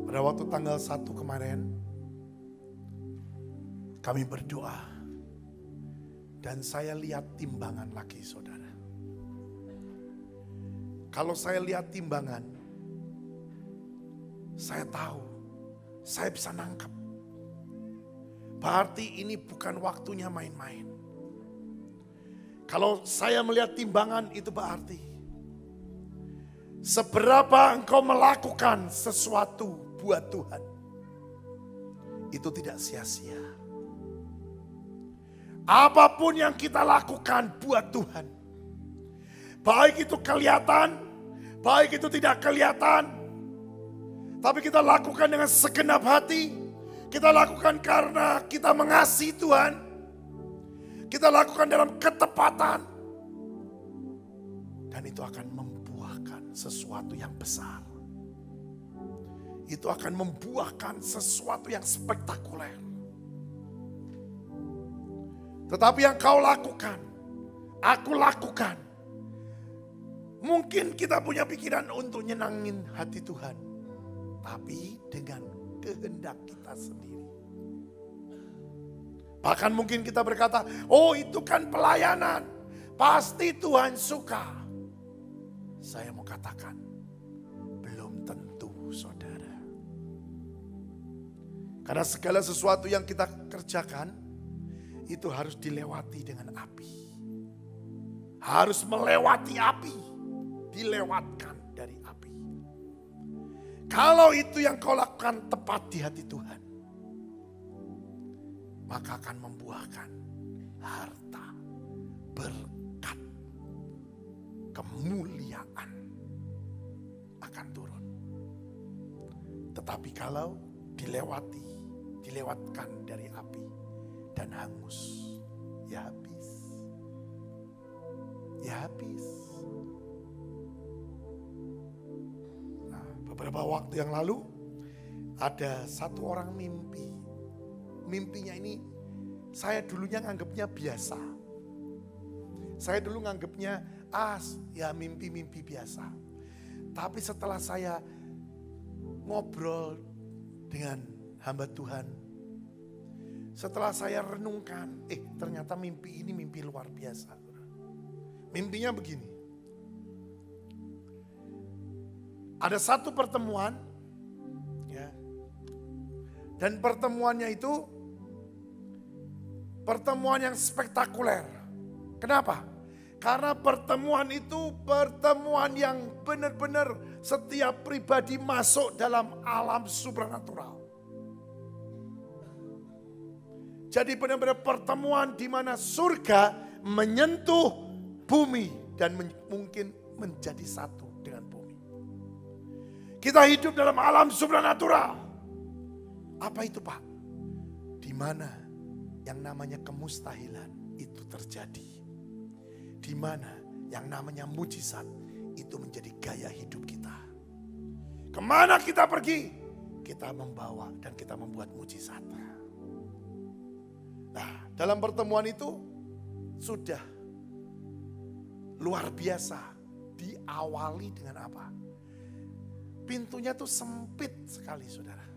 Pada waktu tanggal 1 kemarin, kami berdoa. Dan saya lihat timbangan lagi saudara. Kalau saya lihat timbangan, saya tahu, saya bisa nangkep. Berarti ini bukan waktunya main-main. Kalau saya melihat timbangan itu berarti seberapa engkau melakukan sesuatu buat Tuhan, itu tidak sia-sia. Apapun yang kita lakukan buat Tuhan, baik itu kelihatan, baik itu tidak kelihatan, tapi kita lakukan dengan segenap hati. Kita lakukan karena kita mengasihi Tuhan. Kita lakukan dalam ketepatan. Dan itu akan membuahkan sesuatu yang besar. Itu akan membuahkan sesuatu yang spektakuler. Tetapi yang kau lakukan, aku lakukan. Mungkin kita punya pikiran untuk nyenangin hati Tuhan. Tapi dengan kehendak kita sendiri. Bahkan mungkin kita berkata, oh itu kan pelayanan. Pasti Tuhan suka. Saya mau katakan, belum tentu saudara. Karena segala sesuatu yang kita kerjakan, itu harus dilewati dengan api. Harus melewati api. Dilewatkan dari api. Kalau itu yang kau lakukan tepat di hati Tuhan, maka akan membuahkan harta, berkat, kemuliaan akan turun. Tetapi kalau dilewatkan dari api dan hangus, ya habis. ya habis. Nah, beberapa waktu yang lalu ada satu orang mimpi. Mimpinya ini saya dulunya nganggapnya biasa. Saya dulu nganggapnya ya mimpi-mimpi biasa. Tapi setelah saya ngobrol dengan hamba Tuhan, setelah saya renungkan, ternyata mimpi ini mimpi luar biasa. Mimpinya begini. Ada satu pertemuan, ya, dan pertemuannya itu pertemuan yang spektakuler. Kenapa? Karena pertemuan itu pertemuan yang benar-benar setiap pribadi masuk dalam alam supranatural. Jadi benar-benar pertemuan di mana surga menyentuh bumi dan mungkin menjadi satu dengan bumi. Kita hidup dalam alam supranatural. Apa itu, Pak? Di mana yang namanya kemustahilan itu terjadi. Di mana yang namanya mujizat itu menjadi gaya hidup kita. Kemana kita pergi, kita membawa dan kita membuat mujizat. Nah, dalam pertemuan itu sudah luar biasa. Diawali dengan apa? Pintunya tuh sempit sekali, saudara.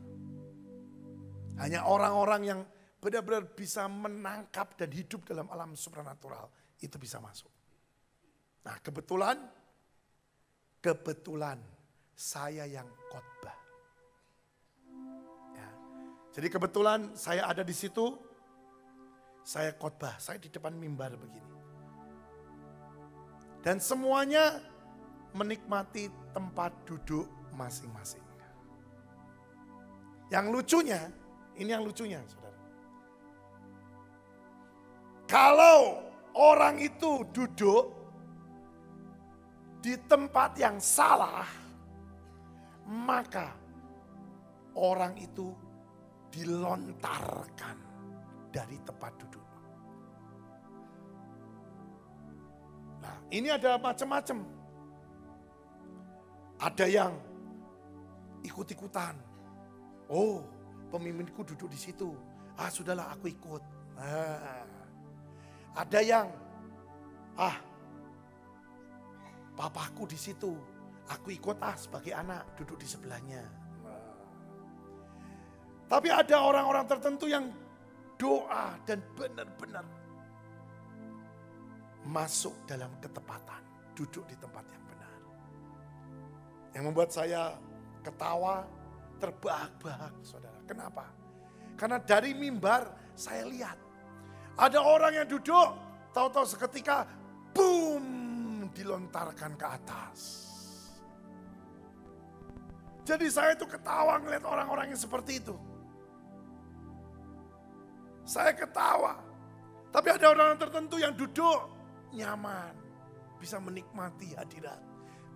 Hanya orang-orang yang benar-benar bisa menangkap dan hidup dalam alam supranatural itu bisa masuk. Nah, kebetulan saya yang khotbah. Ya. Jadi kebetulan saya ada di situ, saya khotbah, saya di depan mimbar begini. Dan semuanya menikmati tempat duduk masing-masing. Yang lucunya, ini yang lucunya, saudara. Kalau orang itu duduk di tempat yang salah, maka orang itu dilontarkan dari tempat duduk. Nah, ini ada macam-macam. Ada yang ikut-ikutan. Oh, pemimpinku duduk di situ. Sudahlah aku ikut. Ada yang papaku di situ, aku ikut sebagai anak duduk di sebelahnya. Tapi ada orang-orang tertentu yang doa dan benar-benar masuk dalam ketepatan, duduk di tempat yang benar. Yang membuat saya ketawa, terbahak-bahak, saudara. Kenapa? Karena dari mimbar saya lihat ada orang yang duduk, tahu-tahu seketika, boom, dilontarkan ke atas. Jadi saya itu ketawa ngeliat orang-orang yang seperti itu. Saya ketawa. Tapi ada orang tertentu yang duduk nyaman. Bisa menikmati hadirat.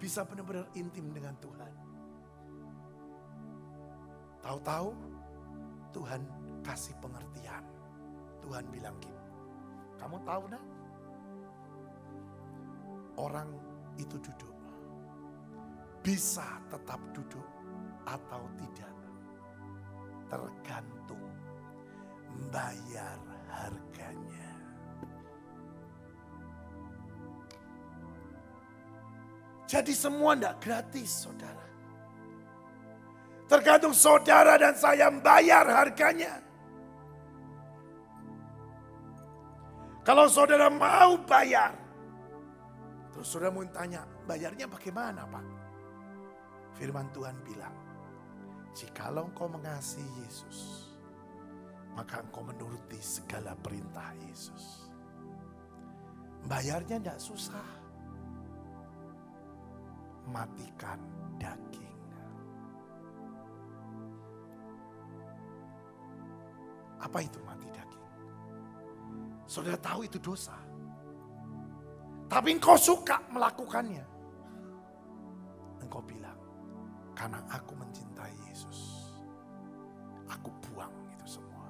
Bisa benar-benar intim dengan Tuhan. Tahu-tahu Tuhan kasih pengertian. Tuhan bilang gini, kamu tahu nak? Orang itu duduk, bisa tetap duduk atau tidak, tergantung bayar harganya. Jadi semua tidak gratis, saudara. Tergantung saudara dan saya bayar harganya. Kalau saudara mau bayar, terus saudara mau tanya, bayarnya bagaimana, Pak? Firman Tuhan bilang, jikalau engkau mengasihi Yesus, maka engkau menuruti segala perintah Yesus. Bayarnya tidak susah. Matikan daging. Apa itu mati daging? Saudara tahu itu dosa. Tapi engkau suka melakukannya. Engkau bilang, karena aku mencintai Yesus, aku buang itu semua.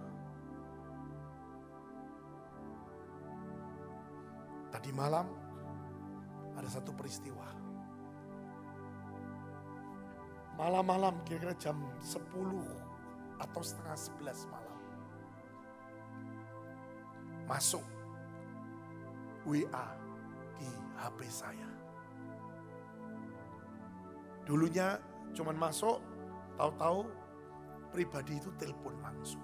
Tadi malam Ada satu peristiwa. Malam-malam kira-kira jam 10 atau setengah 11 malam. Masuk WA di HP saya. Dulunya cuman masuk, tahu-tahu pribadi itu telepon langsung.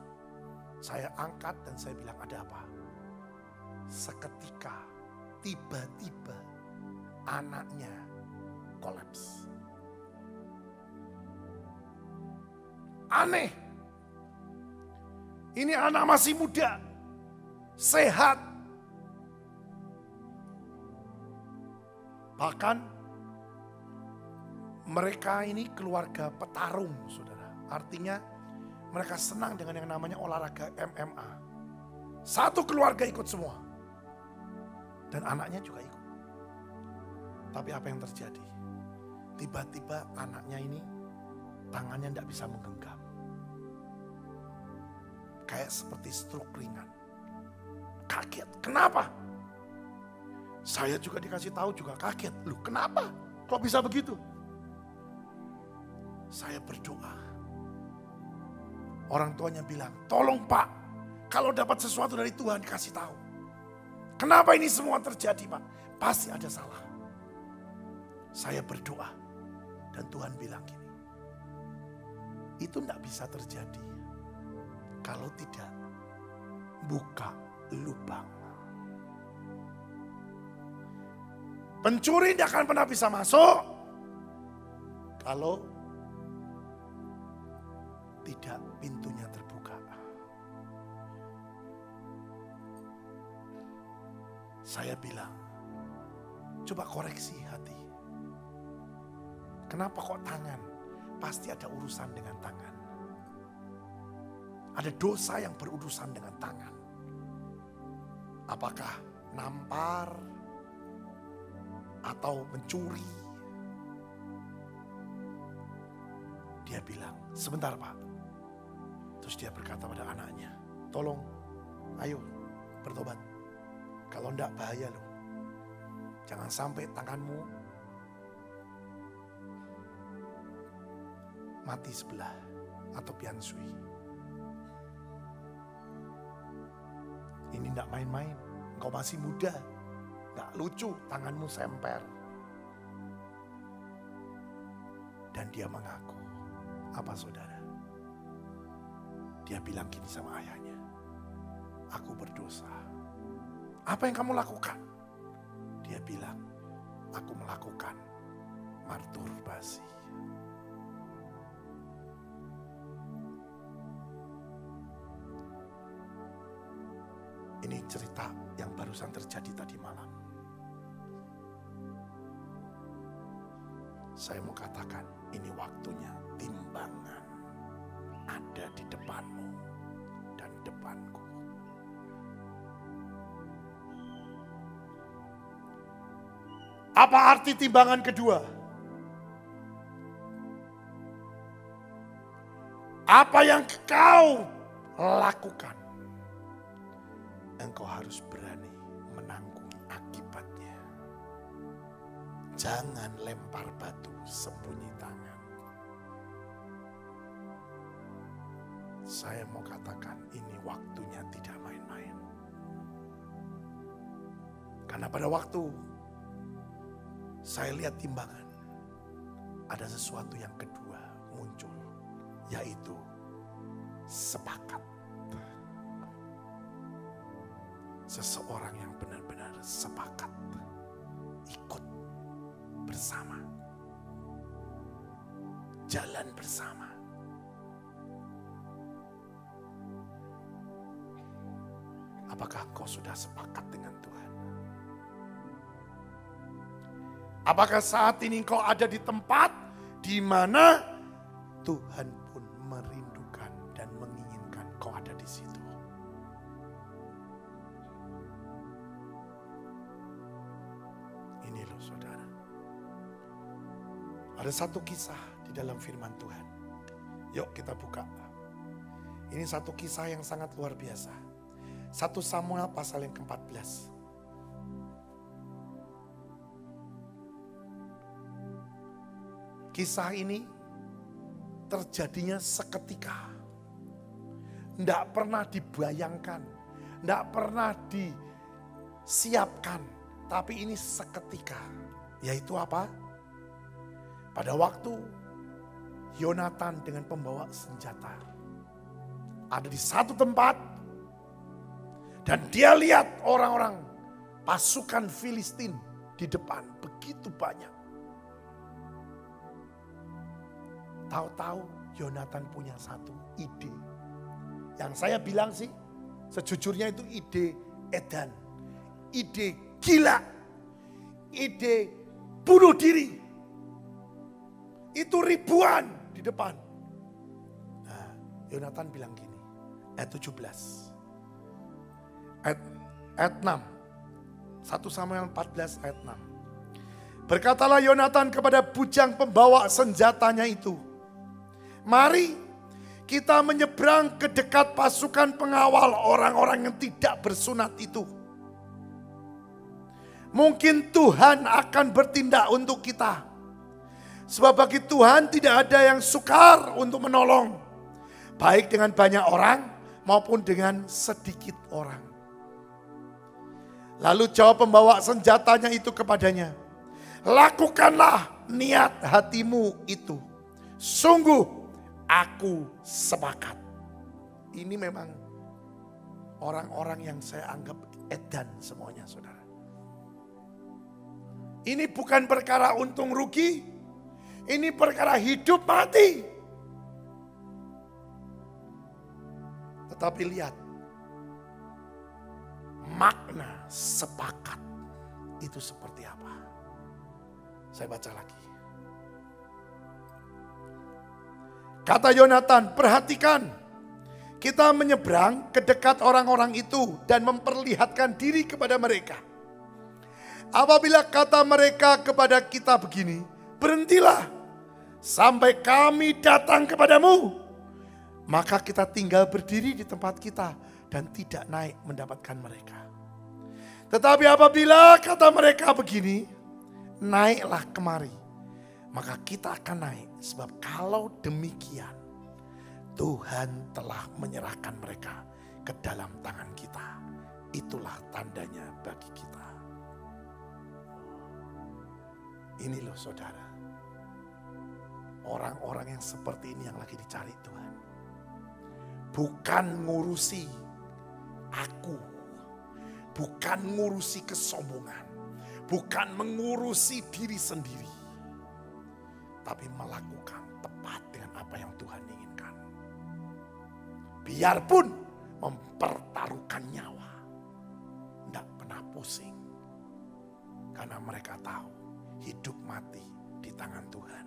Saya angkat dan saya bilang, ada apa? Seketika, tiba-tiba anaknya kolaps. Aneh. Ini anak masih muda, sehat. Bahkan mereka ini keluarga petarung, saudara. Artinya mereka senang dengan yang namanya olahraga MMA. Satu keluarga ikut semua. Dan anaknya juga ikut. Tapi apa yang terjadi? Tiba-tiba anaknya ini tangannya tidak bisa menggenggam. Kayak seperti stroke ringan. Kaget. Kenapa? Saya juga dikasih tahu juga kaget. Loh kenapa? Kok bisa begitu? Saya berdoa. Orang tuanya bilang, tolong Pak, kalau dapat sesuatu dari Tuhan kasih tahu. Kenapa ini semua terjadi Pak? Pasti ada salah. Saya berdoa dan Tuhan bilang gini, itu tidak bisa terjadi kalau tidak buka lubang. Pencuri tidak akan pernah bisa masuk kalau tidak pintunya terbuka. Saya bilang, coba koreksi hati. Kenapa kok tangan? Pasti ada urusan dengan tangan. Ada dosa yang berurusan dengan tangan. Apakah nampar atau mencuri? Dia bilang, sebentar Pak. Terus dia berkata pada anaknya, tolong, ayo bertobat. Kalau enggak bahaya loh. Jangan sampai tanganmu mati sebelah atau piansui. Ini enggak main-main. Engkau masih muda. Enggak lucu, tanganmu semper. Dan dia mengaku. Apa saudara? Dia bilang gini sama ayahnya. Aku berdosa. Apa yang kamu lakukan? Dia bilang, aku melakukan masturbasi. Ini cerita yang barusan terjadi tadi malam. Saya mau katakan, ini waktunya timbangan ada di depanmu dan depanku. Apa arti timbangan kedua? Apa yang kau lakukan, engkau harus berani menanggung akibatnya. Jangan lempar batu sembunyi tangan. Saya mau katakan ini waktunya tidak main-main. Karena pada waktu saya lihat timbangan, ada sesuatu yang kedua muncul, yaitu sepakat. Seseorang yang benar-benar sepakat, ikut bersama, jalan bersama. Apakah kau sudah sepakat dengan Tuhan? Apakah saat ini kau ada di tempat di mana Tuhan pun merindukan dan menginginkan kau ada di situ? Ini loh saudara. Ada satu kisah di dalam firman Tuhan. Yuk kita buka. Ini satu kisah yang sangat luar biasa. 1 Samuel pasal yang ke-14. Kisah ini terjadinya seketika. Tidak pernah dibayangkan, tidak pernah disiapkan. Tapi ini seketika. Yaitu apa? Pada waktu Yonatan dengan pembawa senjata ada di satu tempat. Dan dia lihat orang-orang pasukan Filistin di depan begitu banyak. Tahu-tahu Yonatan punya satu ide. Yang saya bilang sih sejujurnya itu ide edan. Ide gila. Ide bunuh diri. Itu ribuan di depan. Nah, Yonatan bilang gini. Ayat 17. Ayat 6. 1 Samuel 14 ayat 6. Berkatalah Yonatan kepada bujang pembawa senjatanya itu. Mari kita menyeberang ke dekat pasukan pengawal orang-orang yang tidak bersunat itu. Mungkin Tuhan akan bertindak untuk kita. Sebab bagi Tuhan tidak ada yang sukar untuk menolong. Baik dengan banyak orang maupun dengan sedikit orang. Lalu jawab pembawa senjatanya itu kepadanya. Lakukanlah niat hatimu itu. Sungguh aku sepakat. Ini memang orang-orang yang saya anggap edan semuanya, saudara. Ini bukan perkara untung rugi. Ini perkara hidup mati. Tetapi lihat. Makna sepakat itu seperti apa? Saya baca lagi. Kata Yonatan, perhatikan. Kita menyeberang ke dekat orang-orang itu dan memperlihatkan diri kepada mereka. Apabila kata mereka kepada kita begini, berhentilah sampai kami datang kepadamu. Maka kita tinggal berdiri di tempat kita dan tidak naik mendapatkan mereka. Tetapi apabila kata mereka begini, naiklah kemari. Maka kita akan naik. Sebab kalau demikian, Tuhan telah menyerahkan mereka ke dalam tangan kita. Itulah tandanya bagi kita. Ini loh saudara. Orang-orang yang seperti ini yang lagi dicari Tuhan. Bukan ngurusi aku. Bukan ngurusi kesombongan. Bukan mengurusi diri sendiri. Tapi melakukan tepat dengan apa yang Tuhan inginkan. Biarpun mempertaruhkan nyawa. Tidak pernah pusing. Karena mereka tahu hidup mati di tangan Tuhan.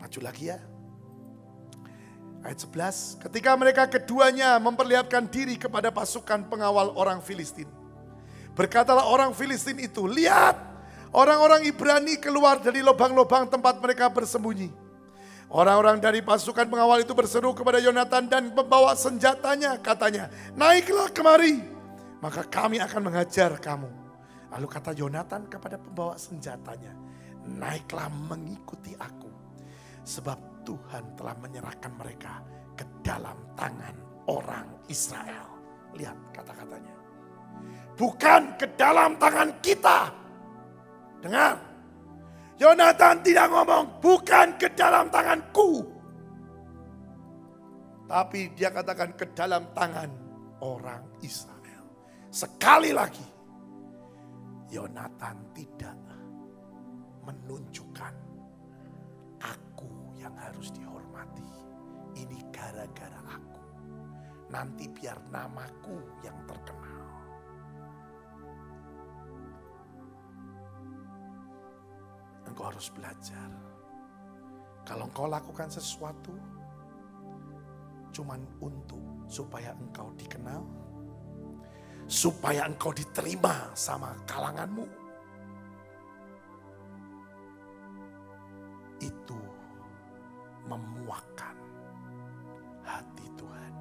Maju lagi ya. Ayat 11, ketika mereka keduanya memperlihatkan diri kepada pasukan pengawal orang Filistin. Berkatalah orang Filistin itu, lihat orang-orang Ibrani keluar dari lubang-lubang tempat mereka bersembunyi. Orang-orang dari pasukan pengawal itu berseru kepada Yonatan dan membawa senjatanya, katanya, naiklah kemari, maka kami akan mengajar kamu. Lalu kata Yonatan kepada pembawa senjatanya, naiklah mengikuti aku. Sebab Tuhan telah menyerahkan mereka ke dalam tangan orang Israel. Lihat kata-katanya. Bukan ke dalam tangan kita. Dengar. Yonatan tidak ngomong bukan ke dalam tanganku. Tapi dia katakan ke dalam tangan orang Israel. Sekali lagi. Yonatan tidak menunjukkan aku yang harus dihormati. Ini gara-gara aku. Nanti biar namaku yang terkenal. Engkau harus belajar. Kalau engkau lakukan sesuatu cuman untuk supaya engkau dikenal, supaya engkau diterima sama kalanganmu, itu memuakkan hati Tuhan.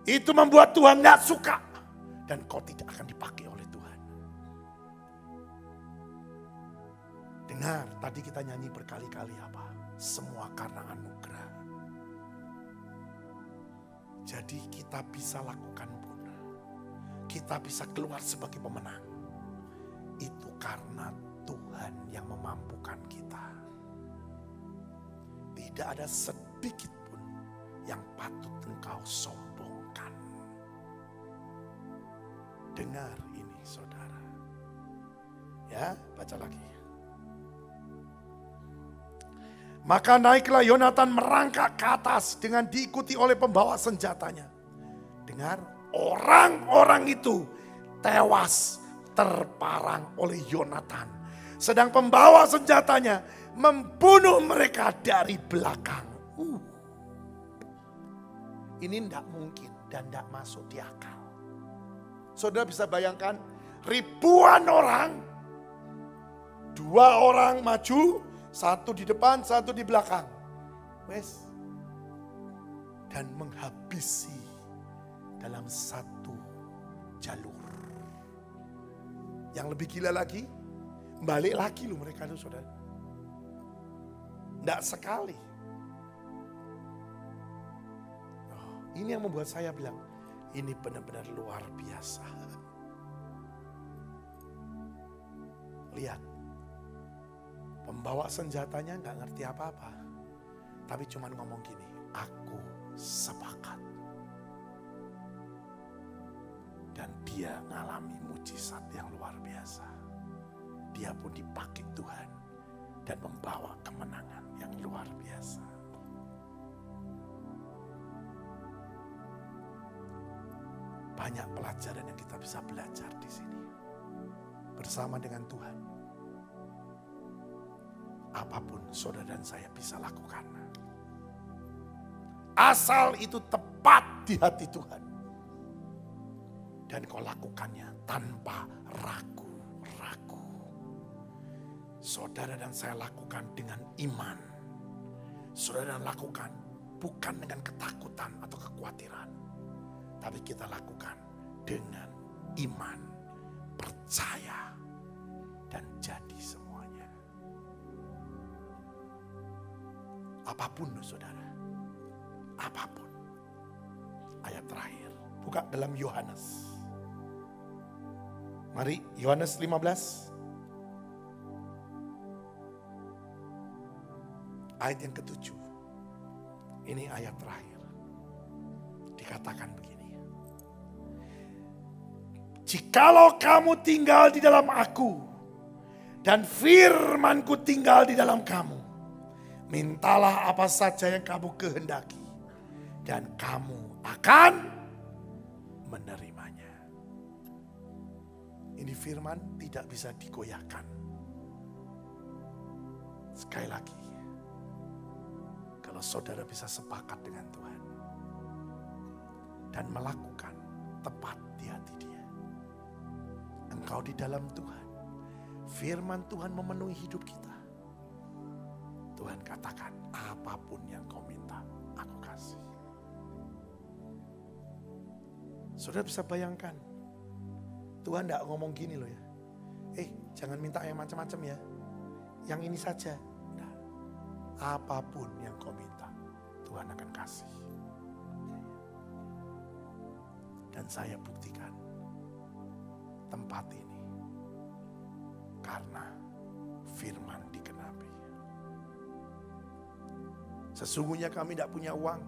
Itu membuat Tuhan gak suka. Dan kau tidak akan dipakai oleh Tuhan. Dengar, tadi kita nyanyi berkali-kali apa? Semua karena anugerah. Jadi kita bisa lakukan pun. Kita bisa keluar sebagai pemenang. Itu karena Tuhan yang memampukan kita. Tidak ada sedikit pun yang patut engkau sombongkan. Dengar ini saudara. Ya, baca lagi. Maka naiklah Yonatan merangkak ke atas dengan diikuti oleh pembawa senjatanya. Dengar, orang-orang itu tewas terparang oleh Yonatan. Sedang pembawa senjatanya membunuh mereka dari belakang. Ini tidak mungkin dan tidak masuk di akal. Saudara bisa bayangkan ribuan orang. 2 orang maju, 1 di depan, 1 di belakang. Wes. Dan menghabisi dalam 1 jalur. Yang lebih gila lagi, balik lagi loh mereka itu saudara. Tidak sekali. Ini yang membuat saya bilang, ini benar-benar luar biasa. Lihat, pembawa senjatanya nggak ngerti apa-apa. Tapi cuma ngomong gini, aku sepakat. Dan dia ngalami mujizat yang luar biasa. Dia pun dipakai Tuhan dan membawa kemenangan yang luar biasa. Banyak pelajaran yang kita bisa belajar di sini. Bersama dengan Tuhan. Apapun saudara dan saya bisa lakukan. Asal itu tepat di hati Tuhan. Dan kau lakukannya tanpa ragu-ragu. Saudara dan saya lakukan dengan iman. Saudara lakukan bukan dengan ketakutan atau kekhawatiran. Tapi kita lakukan dengan iman, percaya, dan jadi semuanya. Apapun saudara, apapun. Ayat terakhir, buka dalam Yohanes. Mari, Yohanes 15. Ayat yang ke-7. Ini ayat terakhir. Dikatakan begini. Jikalau kamu tinggal di dalam aku, dan firmanku tinggal di dalam kamu, mintalah apa saja yang kamu kehendaki, dan kamu akan menerimanya. Ini firman tidak bisa digoyahkan. Sekali lagi, kalau saudara bisa sepakat dengan Tuhan, dan melakukan tepat di hati Dia, engkau di dalam Tuhan, firman Tuhan memenuhi hidup kita. Tuhan katakan, apapun yang kau minta, aku kasih. Saudara bisa bayangkan, Tuhan tidak ngomong gini loh ya. Jangan minta yang macam-macam ya. Yang ini saja. Nah, apapun yang kau minta, Tuhan akan kasih. Dan saya buktikan tempat ini karena firman digenapi. Sesungguhnya kami tidak punya uang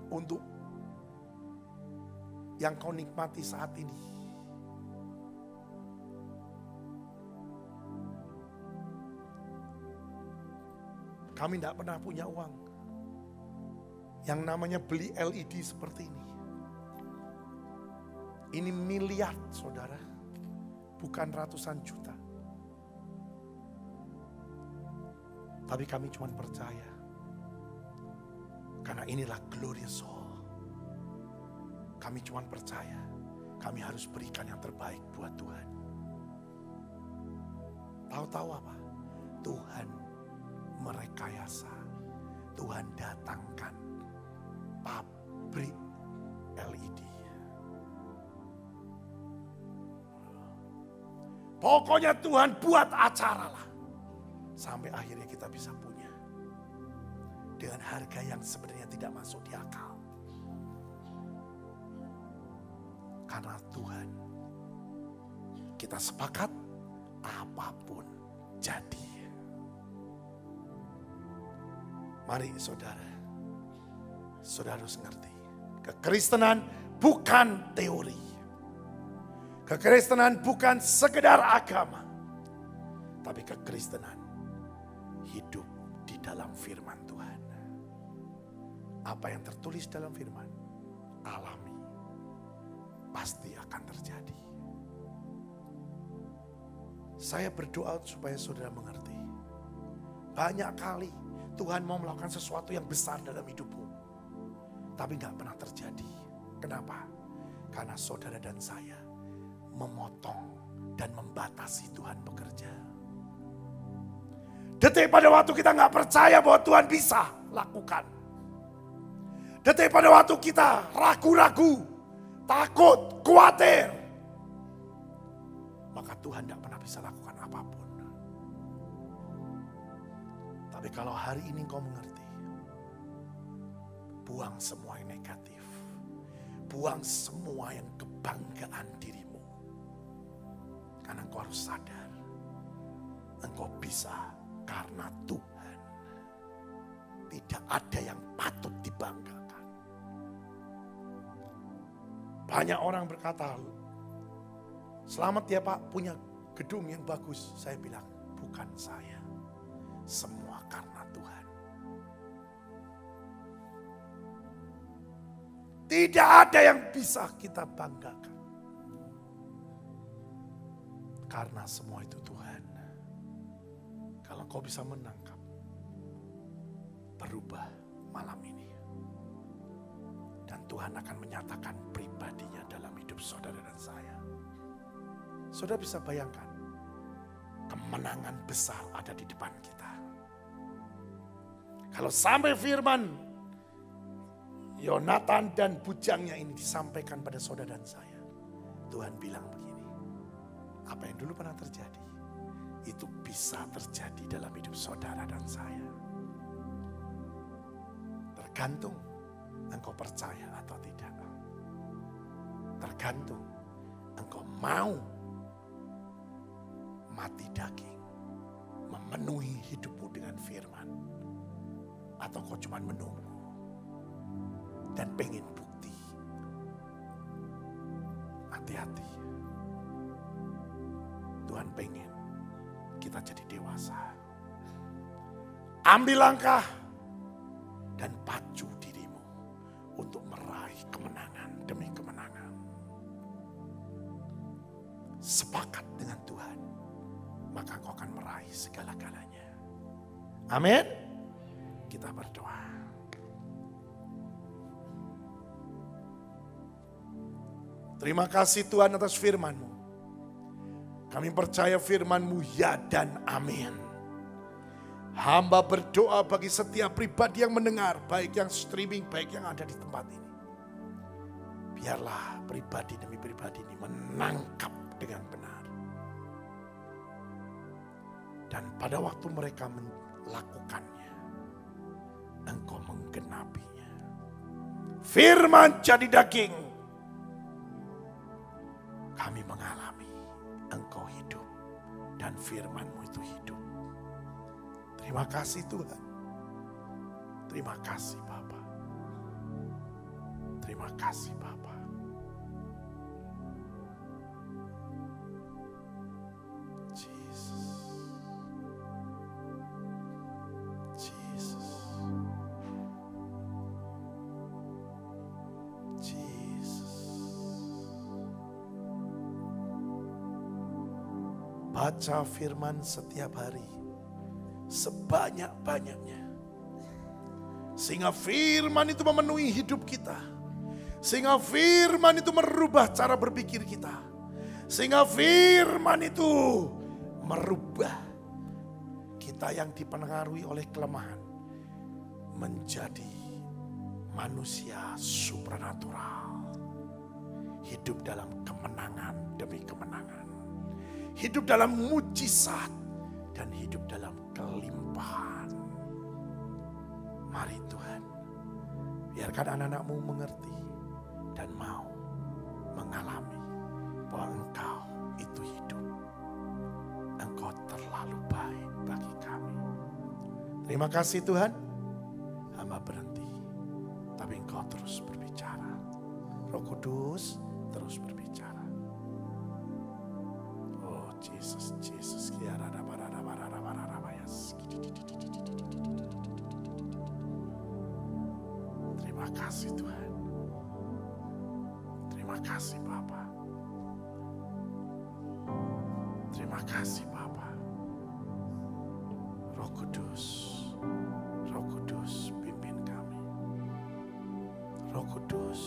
untuk yang kau nikmati saat ini. Kami tidak pernah punya uang yang namanya beli LED seperti ini. Ini miliar saudara, bukan ratusan juta. Tapi kami cuma percaya, karena inilah glorious soul. Kami cuma percaya, kami harus berikan yang terbaik buat Tuhan. Tahu-tahu apa? Tuhan merekayasa, Tuhan datangkan pabrik LED. Pokoknya Tuhan buat acara lah. Sampai akhirnya kita bisa punya. Dengan harga yang sebenarnya tidak masuk di akal. Karena Tuhan, kita sepakat apapun jadi. Mari saudara, saudara harus ngerti. Kekristenan bukan teori. Kekristenan bukan sekedar agama. Tapi kekristenan hidup di dalam firman Tuhan. Apa yang tertulis dalam firman, alami. Pasti akan terjadi. Saya berdoa supaya saudara mengerti. Banyak kali Tuhan mau melakukan sesuatu yang besar dalam hidupmu. Tapi gak pernah terjadi. Kenapa? Karena saudara dan saya memotong dan membatasi Tuhan bekerja. Detik pada waktu kita gak percaya bahwa Tuhan bisa lakukan. Detik pada waktu kita ragu-ragu, takut, khawatir. Maka Tuhan gak pernah bisa lakukan apapun. Tapi kalau hari ini kau mengerti, buang semua yang negatif. Buang semua yang kebanggaan dirimu. Karena engkau harus sadar, engkau bisa karena Tuhan. Tidak ada yang patut dibanggakan. Banyak orang berkata, selamat ya Pak, punya gedung yang bagus. Saya bilang, bukan saya. Semua karena Tuhan. Tidak ada yang bisa kita banggakan. Karena semua itu Tuhan. Kalau kau bisa menangkap, berubah malam ini. Dan Tuhan akan menyatakan pribadinya dalam hidup saudara dan saya. Saudara bisa bayangkan, kemenangan besar ada di depan kita. Kalau sampai firman Yonatan dan bujangnya ini disampaikan pada saudara dan saya, Tuhan bilang begini, apa yang dulu pernah terjadi, itu bisa terjadi dalam hidup saudara dan saya. Tergantung engkau percaya atau tidak. Tergantung engkau mau mati daging, memenuhi hidupmu dengan firman, atau kau cuma menunggu dan pengen bukti. Hati-hati. Tuhan pengen kita jadi dewasa. Ambil langkah dan pacu dirimu untuk meraih kemenangan demi kemenangan. Sepakat dengan Tuhan, maka kau akan meraih segala-galanya. Amin. Kita berdoa. Terima kasih Tuhan atas firman-Mu. Kami percaya firman-Mu ya dan amin. Hamba berdoa bagi setiap pribadi yang mendengar, baik yang streaming, baik yang ada di tempat ini. Biarlah pribadi demi pribadi ini menangkap dengan benar. Dan pada waktu mereka melakukannya, Engkau menggenapinya. Firman jadi daging. Kami mengalami Engkau hidup dan firman-Mu itu hidup. Terima kasih Tuhan. Terima kasih Bapa. Terima kasih Bapa. Jesus. Jesus. Jesus. Baca firman setiap hari. Sebanyak-banyaknya. Sehingga firman itu memenuhi hidup kita. Sehingga firman itu merubah cara berpikir kita. Sehingga firman itu merubah kita yang dipengaruhi oleh kelemahan menjadi manusia supranatural. Hidup dalam kemenangan demi kemenangan. hidup dalam mujizat, dan hidup dalam kelimpahan. Mari Tuhan, biarkan anak-anak-Mu mengerti dan mau mengalami bahwa Engkau itu hidup. Engkau terlalu baik bagi kami. Terima kasih Tuhan, hamba berhenti, tapi Engkau terus berbicara. Roh Kudus terus berbicara. Oh Jesus, Jesus. Terima kasih Tuhan. Terima kasih Bapa. Terima kasih Bapa. Roh Kudus, Roh Kudus pimpin kami. Roh Kudus,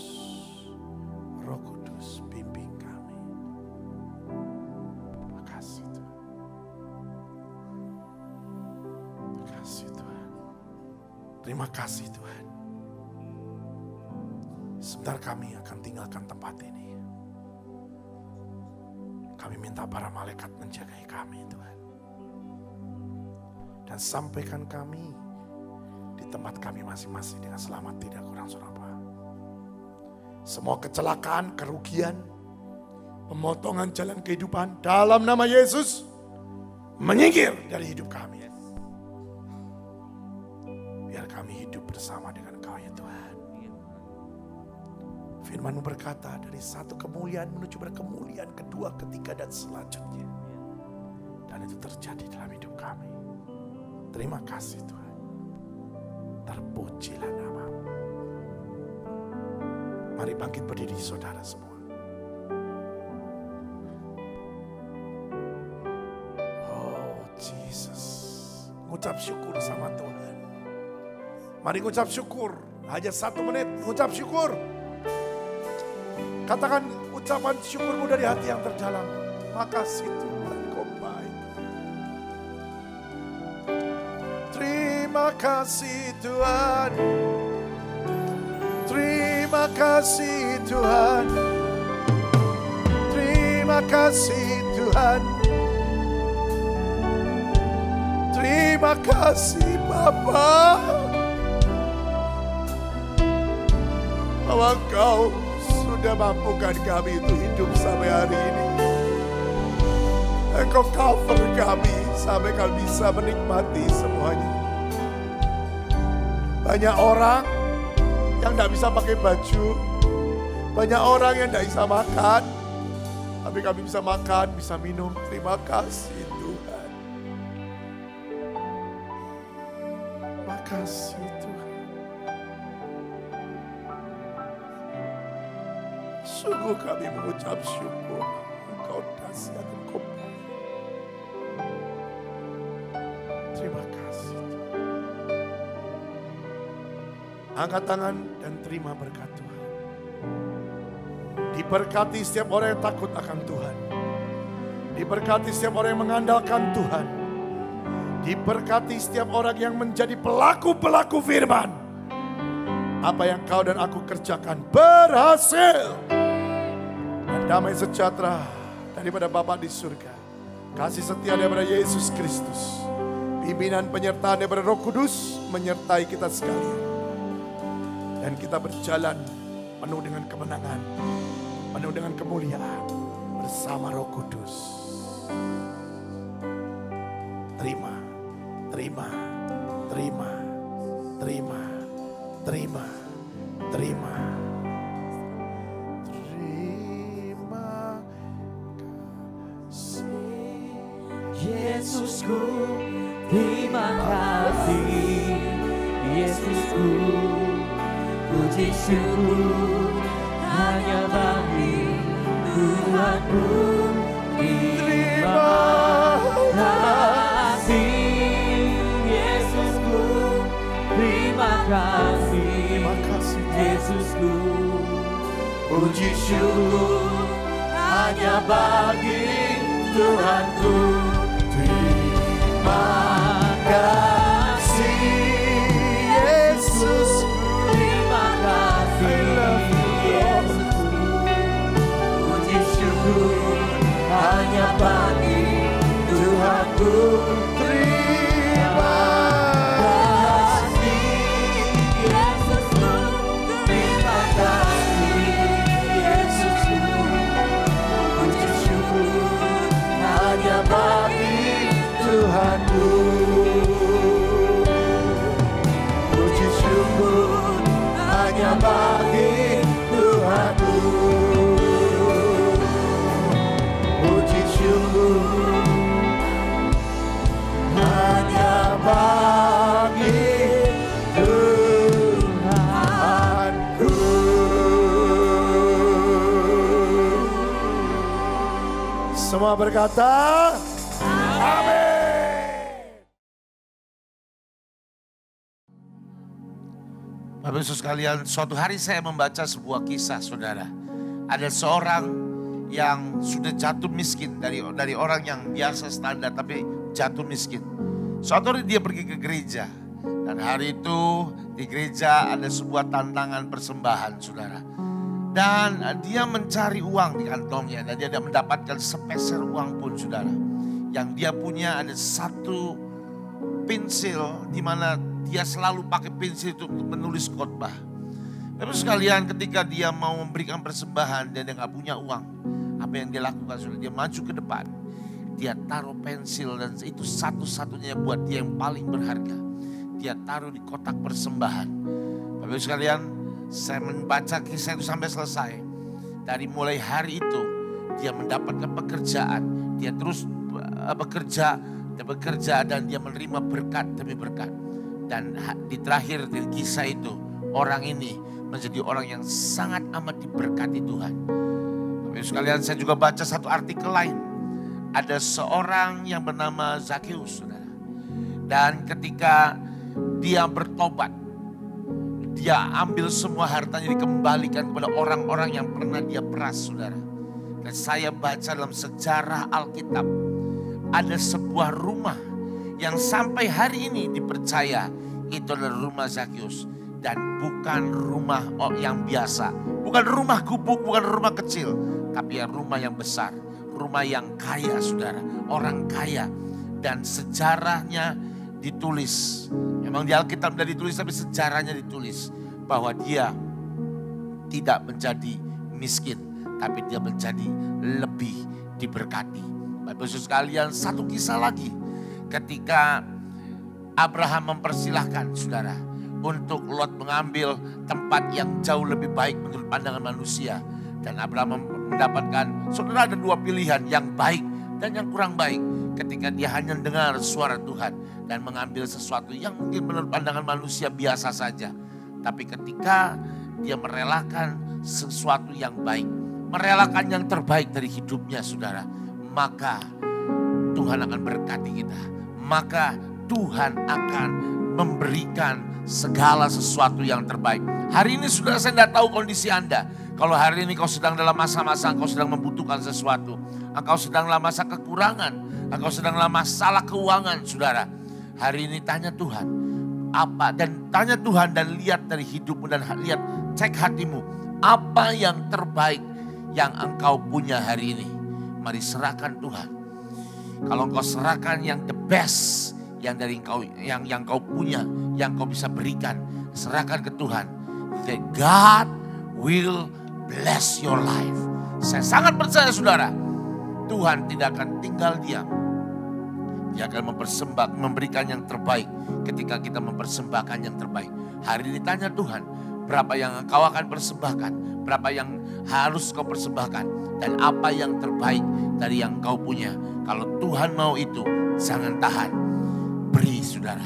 Roh Kudus pimpin kami. Terima kasih Tuhan. Terima kasih Tuhan. Terima kasih Tuhan. Sebentar kami akan tinggalkan tempat ini. Kami minta para malaikat menjagai kami Tuhan. Dan sampaikan kami di tempat kami masing-masing dengan selamat, tidak kurang apa. Semua kecelakaan, kerugian, pemotongan jalan kehidupan dalam nama Yesus menyingkir dari hidup kami. Biar kami hidup bersama dengan Kau ya Tuhan. Firman-Mu berkata dari satu kemuliaan menuju berkemuliaan, kedua, ketiga, dan selanjutnya. Dan itu terjadi dalam hidup kami. Terima kasih Tuhan. Terpujilah nama-Mu. Mari bangkit berdiri saudara semua. Oh Jesus. Ngucap syukur sama Tuhan. Mari ngucap syukur. Hanya 1 menit ngucap syukur. Katakan ucapan syukurmu dari hati yang terdalam. Makasih Tuhan, Kau baik. Terima kasih Tuhan. Terima kasih Tuhan. Terima kasih Tuhan. Terima kasih Bapa. Bahwa Kau sudah mampukan kami itu hidup sampai hari ini. Engkau cover kami sampai kami bisa menikmati semuanya. Banyak orang yang tidak bisa pakai baju. Banyak orang yang tidak bisa makan. Tapi kami bisa makan, bisa minum. Terima kasih Tuhan. Terima kasih Tuhan. Sungguh kami mengucap syukur. Engkau dahsyat, Engkau baik. Terima kasih Tuhan. Angkat tangan dan terima berkat Tuhan. Diberkati setiap orang yang takut akan Tuhan. Diberkati setiap orang yang mengandalkan Tuhan. Diberkati setiap orang yang menjadi pelaku-pelaku firman. Apa yang kau dan aku kerjakan berhasil. Dan damai sejahtera daripada Bapa di surga. Kasih setia daripada Yesus Kristus. Pimpinan penyertaan daripada Roh Kudus menyertai kita sekalian. Dan kita berjalan penuh dengan kemenangan. Penuh dengan kemuliaan. Bersama Roh Kudus. Terima, terima, terima, terima, terima, terima. Terima kasih Yesusku, terima kasih Yesusku, puji syukur hanya bagi Tuhanku. Terima kasih Yesusku, terima kasih Yesusku, puji syukur hanya bagi Tuhanku. Terima kasih Yesus, terima kasih Yesus, puji syukur hanya bagi terima kasih. Yesusku, terima kasih. Yesusku, puji syukur hanya bagi Tuhanku. Puji syukur hanya bagi Tuhanku. Puji syukur hanya bagi Tuhanku. Semua berkata, amin. Bapak Ibu sekalian, suatu hari saya membaca sebuah kisah, saudara. Ada seorang yang sudah jatuh miskin dari orang yang biasa standar tapi jatuh miskin. Suatu hari dia pergi ke gereja dan hari itu di gereja ada sebuah tantangan persembahan, saudara. Dan dia mencari uang di kantongnya dan dia tidak mendapatkan sepeser uang pun, saudara. Yang dia punya ada satu pensil di mana dia selalu pakai pensil itu untuk menulis khotbah. Tapi sekalian ketika dia mau memberikan persembahan dan dia nggak punya uang, apa yang dia lakukan? Sudah dia maju ke depan, dia taruh pensil dan itu satu-satunya buat dia yang paling berharga. Dia taruh di kotak persembahan. Bapak Ibu sekalian, saya membaca kisah itu sampai selesai. Dari mulai hari itu dia mendapatkan pekerjaan, dia terus bekerja dan dia menerima berkat demi berkat. Dan di terakhir dari kisah itu, orang ini menjadi orang yang sangat amat diberkati Tuhan. Bapak Ibu sekalian, saya juga baca satu artikel lain. Ada seorang yang bernama Zakheus, saudara. Dan ketika dia bertobat, dia ambil semua hartanya dikembalikan kepada orang-orang yang pernah dia peras, saudara. Dan saya baca dalam sejarah Alkitab, ada sebuah rumah yang sampai hari ini dipercaya itu adalah rumah Zakheus. Dan bukan rumah yang biasa. Bukan rumah gubuk, bukan rumah kecil. Tapi rumah yang besar. Rumah yang kaya, saudara. Orang kaya. Dan sejarahnya ditulis. Memang di Alkitab tidak ditulis, tapi sejarahnya ditulis. Bahwa dia tidak menjadi miskin. Tapi dia menjadi lebih diberkati. Bapak Ibu sekalian, satu kisah lagi. Ketika Abraham mempersilahkan, saudara, untuk Lot mengambil tempat yang jauh lebih baik menurut pandangan manusia. Dan Abraham mendapatkan, saudara, ada dua pilihan, yang baik dan yang kurang baik. Ketika dia hanya dengar suara Tuhan dan mengambil sesuatu yang mungkin menurut pandangan manusia biasa saja. Tapi ketika dia merelakan sesuatu yang baik, merelakan yang terbaik dari hidupnya, saudara, maka Tuhan akan berkati kita. Maka Tuhan akan memberikan segala sesuatu yang terbaik. Hari ini saudara, saya tidak tahu kondisi Anda. Kalau hari ini kau sedang dalam masa-masa engkau sedang membutuhkan sesuatu. Engkau sedang dalam masa kekurangan. Engkau sedang dalam masalah keuangan, saudara. Hari ini tanya Tuhan. Apa? Dan tanya Tuhan dan lihat dari hidupmu dan lihat, cek hatimu. Apa yang terbaik yang engkau punya hari ini? Mari serahkan Tuhan. Kalau engkau serahkan yang the best, yang dari engkau, yang kau punya, yang kau bisa berikan, serahkan ke Tuhan. That God will bless your life. Saya sangat percaya, saudara, Tuhan tidak akan tinggal diam. Dia akan memberikan yang terbaik ketika kita mempersembahkan yang terbaik. Hari ini tanya Tuhan, berapa yang engkau akan persembahkan, berapa yang harus kau persembahkan, dan apa yang terbaik dari yang kau punya. Kalau Tuhan mau itu, jangan tahan, beri, saudara.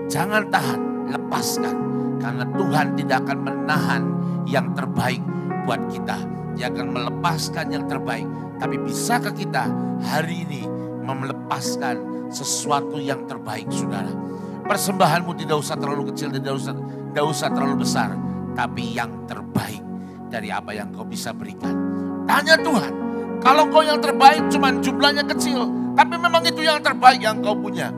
Jangan tahan, lepaskan. Karena Tuhan tidak akan menahan yang terbaik buat kita. Dia akan melepaskan yang terbaik. Tapi bisakah kita hari ini melepaskan sesuatu yang terbaik, saudara? Persembahanmu tidak usah terlalu kecil, tidak usah terlalu besar. Tapi yang terbaik dari apa yang kau bisa berikan. Tanya Tuhan. Kalau kau yang terbaik cuman jumlahnya kecil, tapi memang itu yang terbaik yang kau punya,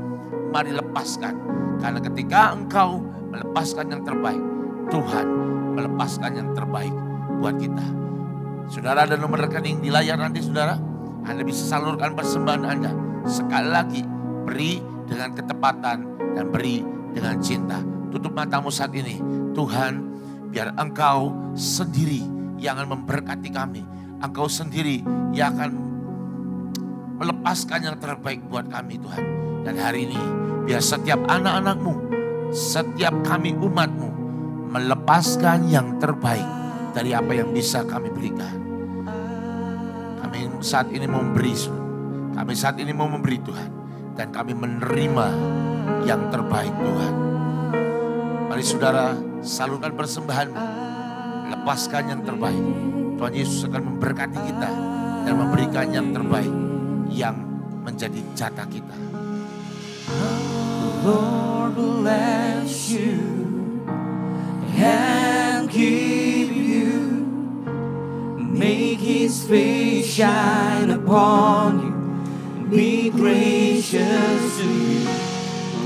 mari lepaskan. Karena ketika engkau melepaskan yang terbaik, Tuhan melepaskan yang terbaik buat kita. Saudara, ada nomor rekening di layar nanti, saudara. Anda bisa salurkan persembahan Anda. Sekali lagi, beri dengan ketepatan, dan beri dengan cinta. Tutup matamu saat ini. Tuhan, biar Engkau sendiri yang akan memberkati kami. Engkau sendiri yang akan melepaskan yang terbaik buat kami Tuhan. Dan hari ini biar setiap anak-anak-Mu, setiap kami umat-Mu melepaskan yang terbaik dari apa yang bisa kami berikan. Kami saat ini mau memberi, kami saat ini mau memberi Tuhan. Dan kami menerima yang terbaik Tuhan. Mari saudara salurkan persembahan-Mu, lepaskan yang terbaik. Tuhan Yesus akan memberkati kita dan memberikan yang terbaik yang menjadi jatah kita. Lord bless you and keep you, make His face shine upon you, be gracious to you.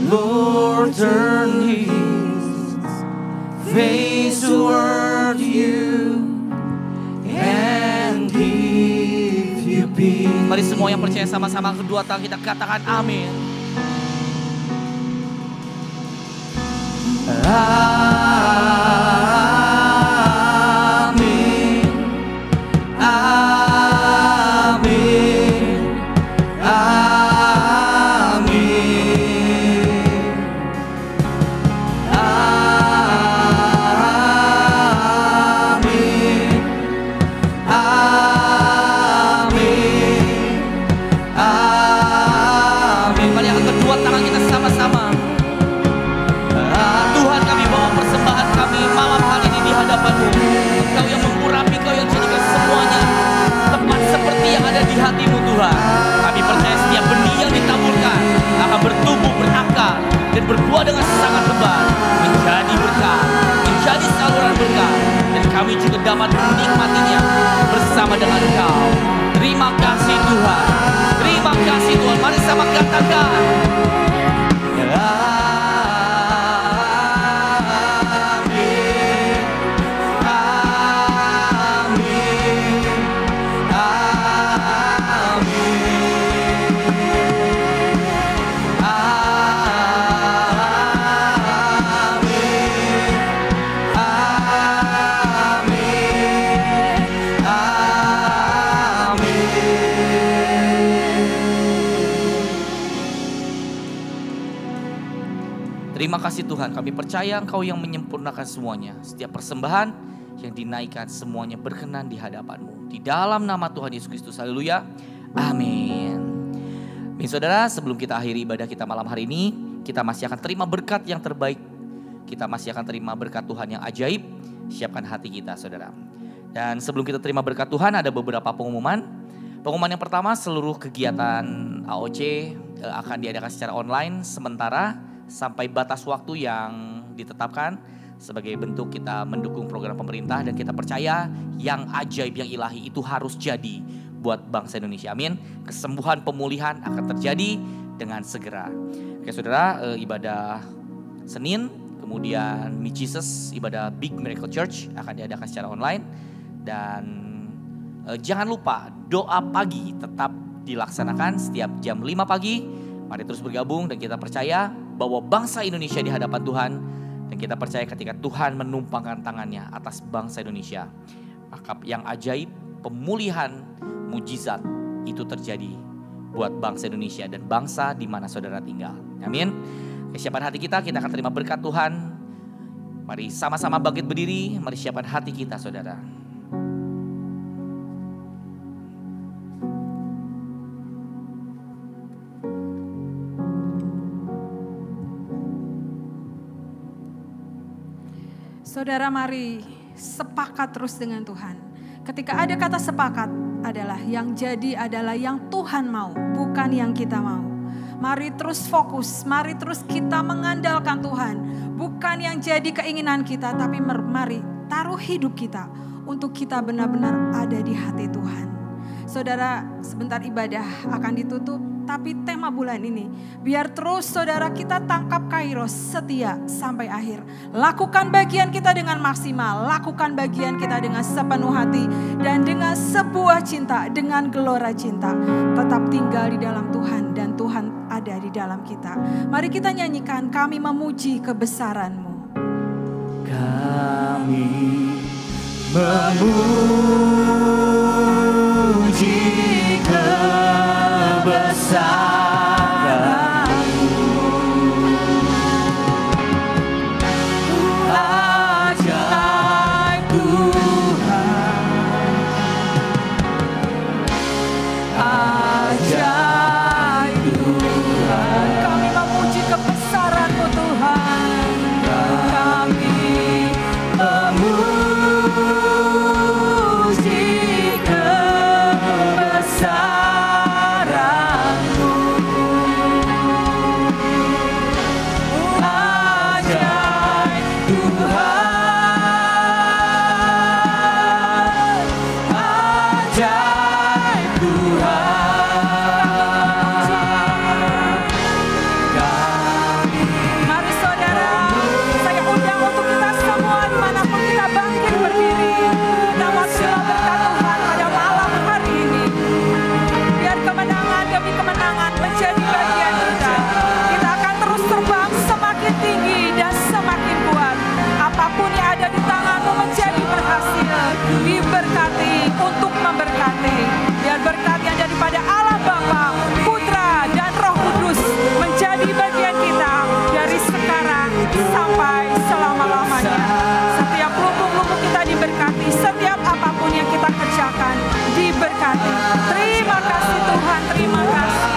Lord turn His face toward you and give you peace. Mari semua yang percaya sama-sama kedua tangan kita katakan amin. Amin. Amin. Amin. Amin. Amin. Mari angkat kedua tangan kita sama-sama. Tuhan, kami bawa persembahan kami malam hari ini di hadapan-Mu. Engkau yang mengurapi, Engkau yang jadikan semuanya tepat seperti yang ada di hati-Mu Tuhan. Kami percaya setiap benih yang ditaburkan akan bertumbuh, berakar, dan berbuah dengan sangat lebat, menjadi berkah, menjadi saluran berkah, dan kami juga dapat menikmatinya bersama dengan Engkau. Terima kasih Tuhan, terima kasih Tuhan. Mari sama katakan. Terima kasih Tuhan, kami percaya Engkau yang menyempurnakan semuanya. Setiap persembahan yang dinaikkan semuanya berkenan di hadapan-Mu. Di dalam nama Tuhan Yesus Kristus, haleluya, amin. Saudara, sebelum kita akhiri ibadah kita malam hari ini, kita masih akan terima berkat yang terbaik. Kita masih akan terima berkat Tuhan yang ajaib. Siapkan hati kita saudara. Dan sebelum kita terima berkat Tuhan, ada beberapa pengumuman. Pengumuman yang pertama, seluruh kegiatan AOC akan diadakan secara online sementara sampai batas waktu yang ditetapkan sebagai bentuk kita mendukung program pemerintah, dan kita percaya yang ajaib, yang ilahi itu harus jadi buat bangsa Indonesia. Amin. Kesembuhan, pemulihan akan terjadi dengan segera. Oke saudara, ibadah Senin, kemudian Meet Jesus, ibadah Big Miracle Church akan diadakan secara online. Dan jangan lupa doa pagi tetap dilaksanakan setiap jam 5 pagi. Mari terus bergabung dan kita percaya bahwa bangsa Indonesia di hadapan Tuhan. Dan kita percaya ketika Tuhan menumpangkan tangannya atas bangsa Indonesia, maka yang ajaib, pemulihan, mujizat itu terjadi buat bangsa Indonesia dan bangsa di mana saudara tinggal. Amin. Siapkan hati kita akan terima berkat Tuhan. Mari sama-sama bangkit berdiri, mari siapkan hati kita saudara. Saudara, mari sepakat terus dengan Tuhan. Ketika ada kata sepakat, adalah yang jadi adalah yang Tuhan mau, bukan yang kita mau. Mari terus fokus, mari terus kita mengandalkan Tuhan. Bukan yang jadi keinginan kita, tapi mari taruh hidup kita untuk kita benar-benar ada di hati Tuhan. Saudara, sebentar ibadah akan ditutup, tapi tema bulan ini, biar terus saudara kita tangkap Kairos, setia sampai akhir. Lakukan bagian kita dengan maksimal, lakukan bagian kita dengan sepenuh hati, dan dengan sebuah cinta, dengan gelora cinta. Tetap tinggal di dalam Tuhan dan firman Tuhan ada di dalam kita. Mari kita nyanyikan, kami memuji kebesaran-Mu. Kami memuji kebesaran-Mu. Ajaib Tuhan, ajaib Tuhan. Kami memuji kebesaran-Mu Tuhan. Kami memuji kebesaran-Mu. Ajaib Tuhan, ajaib Tuhan. Mari saudara, saya undang untuk kita semua dimanapun kita bangkit berdiri. Kita mau berkat Tuhan pada malam hari ini. Biar kemenangan demi kemenangan menjadi bagian kita. Kita akan terus terbang semakin tinggi dan semakin kuat. Apapun yang ada di tanganmu menjadi berhasil. Diberkati untuk memberkati. Biar berkat yang daripada Allah Bapa, Putra dan Roh Kudus menjadi bagian kita dari sekarang sampai selama-lamanya. Setiap lubuk-lubuk kita diberkati, setiap apapun yang kita kerjakan diberkati. Terima kasih Tuhan, terima kasih.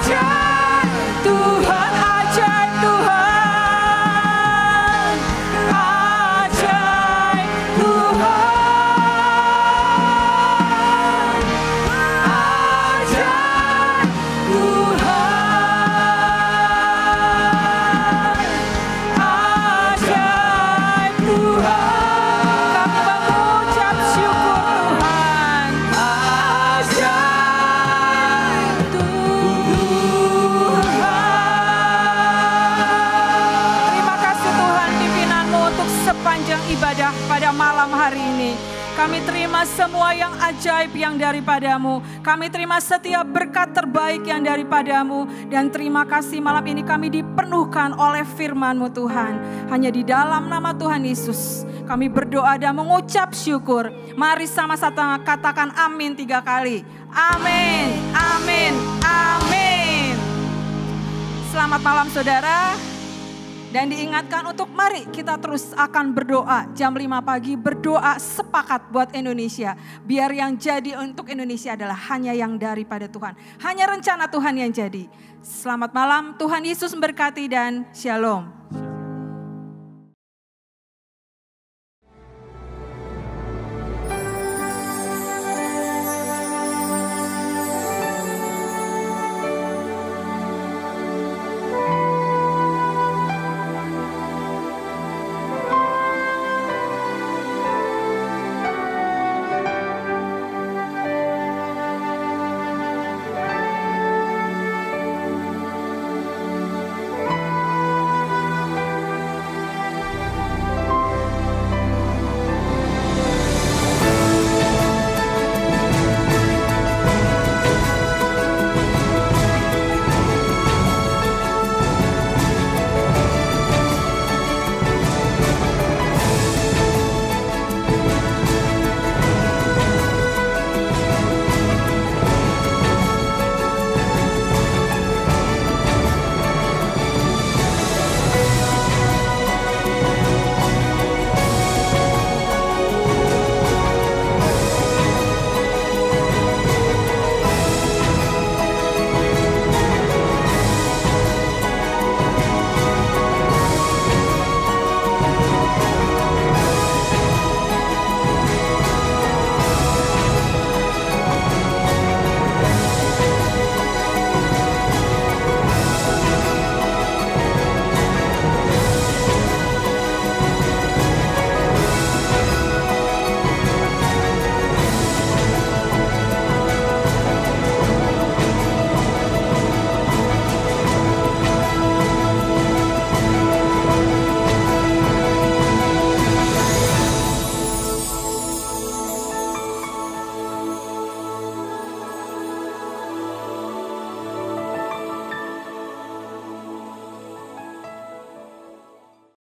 Ajaib Tuhan, ajaib Tuhan, ajaib Tuhan, ajaib Tuhan, ajaib Tuhan. Kami mengucap syukur Tuhan. Ajaib Tuhan. Terima kasih Tuhan pimpinanmu untuk sepanjang ibadah pada malam hari ini. Kami terima semua yang ajaib yang daripadamu. Kami terima setiap berkat terbaik yang daripadamu. Dan terima kasih malam ini kami dipenuhkan oleh firman-Mu Tuhan. Hanya di dalam nama Tuhan Yesus kami berdoa dan mengucap syukur. Mari sama-sama katakan amin 3 kali. Amin, amin, amin. Selamat malam saudara. Dan diingatkan untuk mari kita terus akan berdoa. Jam 5 pagi berdoa sepakat buat Indonesia. Biar yang jadi untuk Indonesia adalah hanya yang daripada Tuhan. Hanya rencana Tuhan yang jadi. Selamat malam, Tuhan Yesus memberkati dan shalom.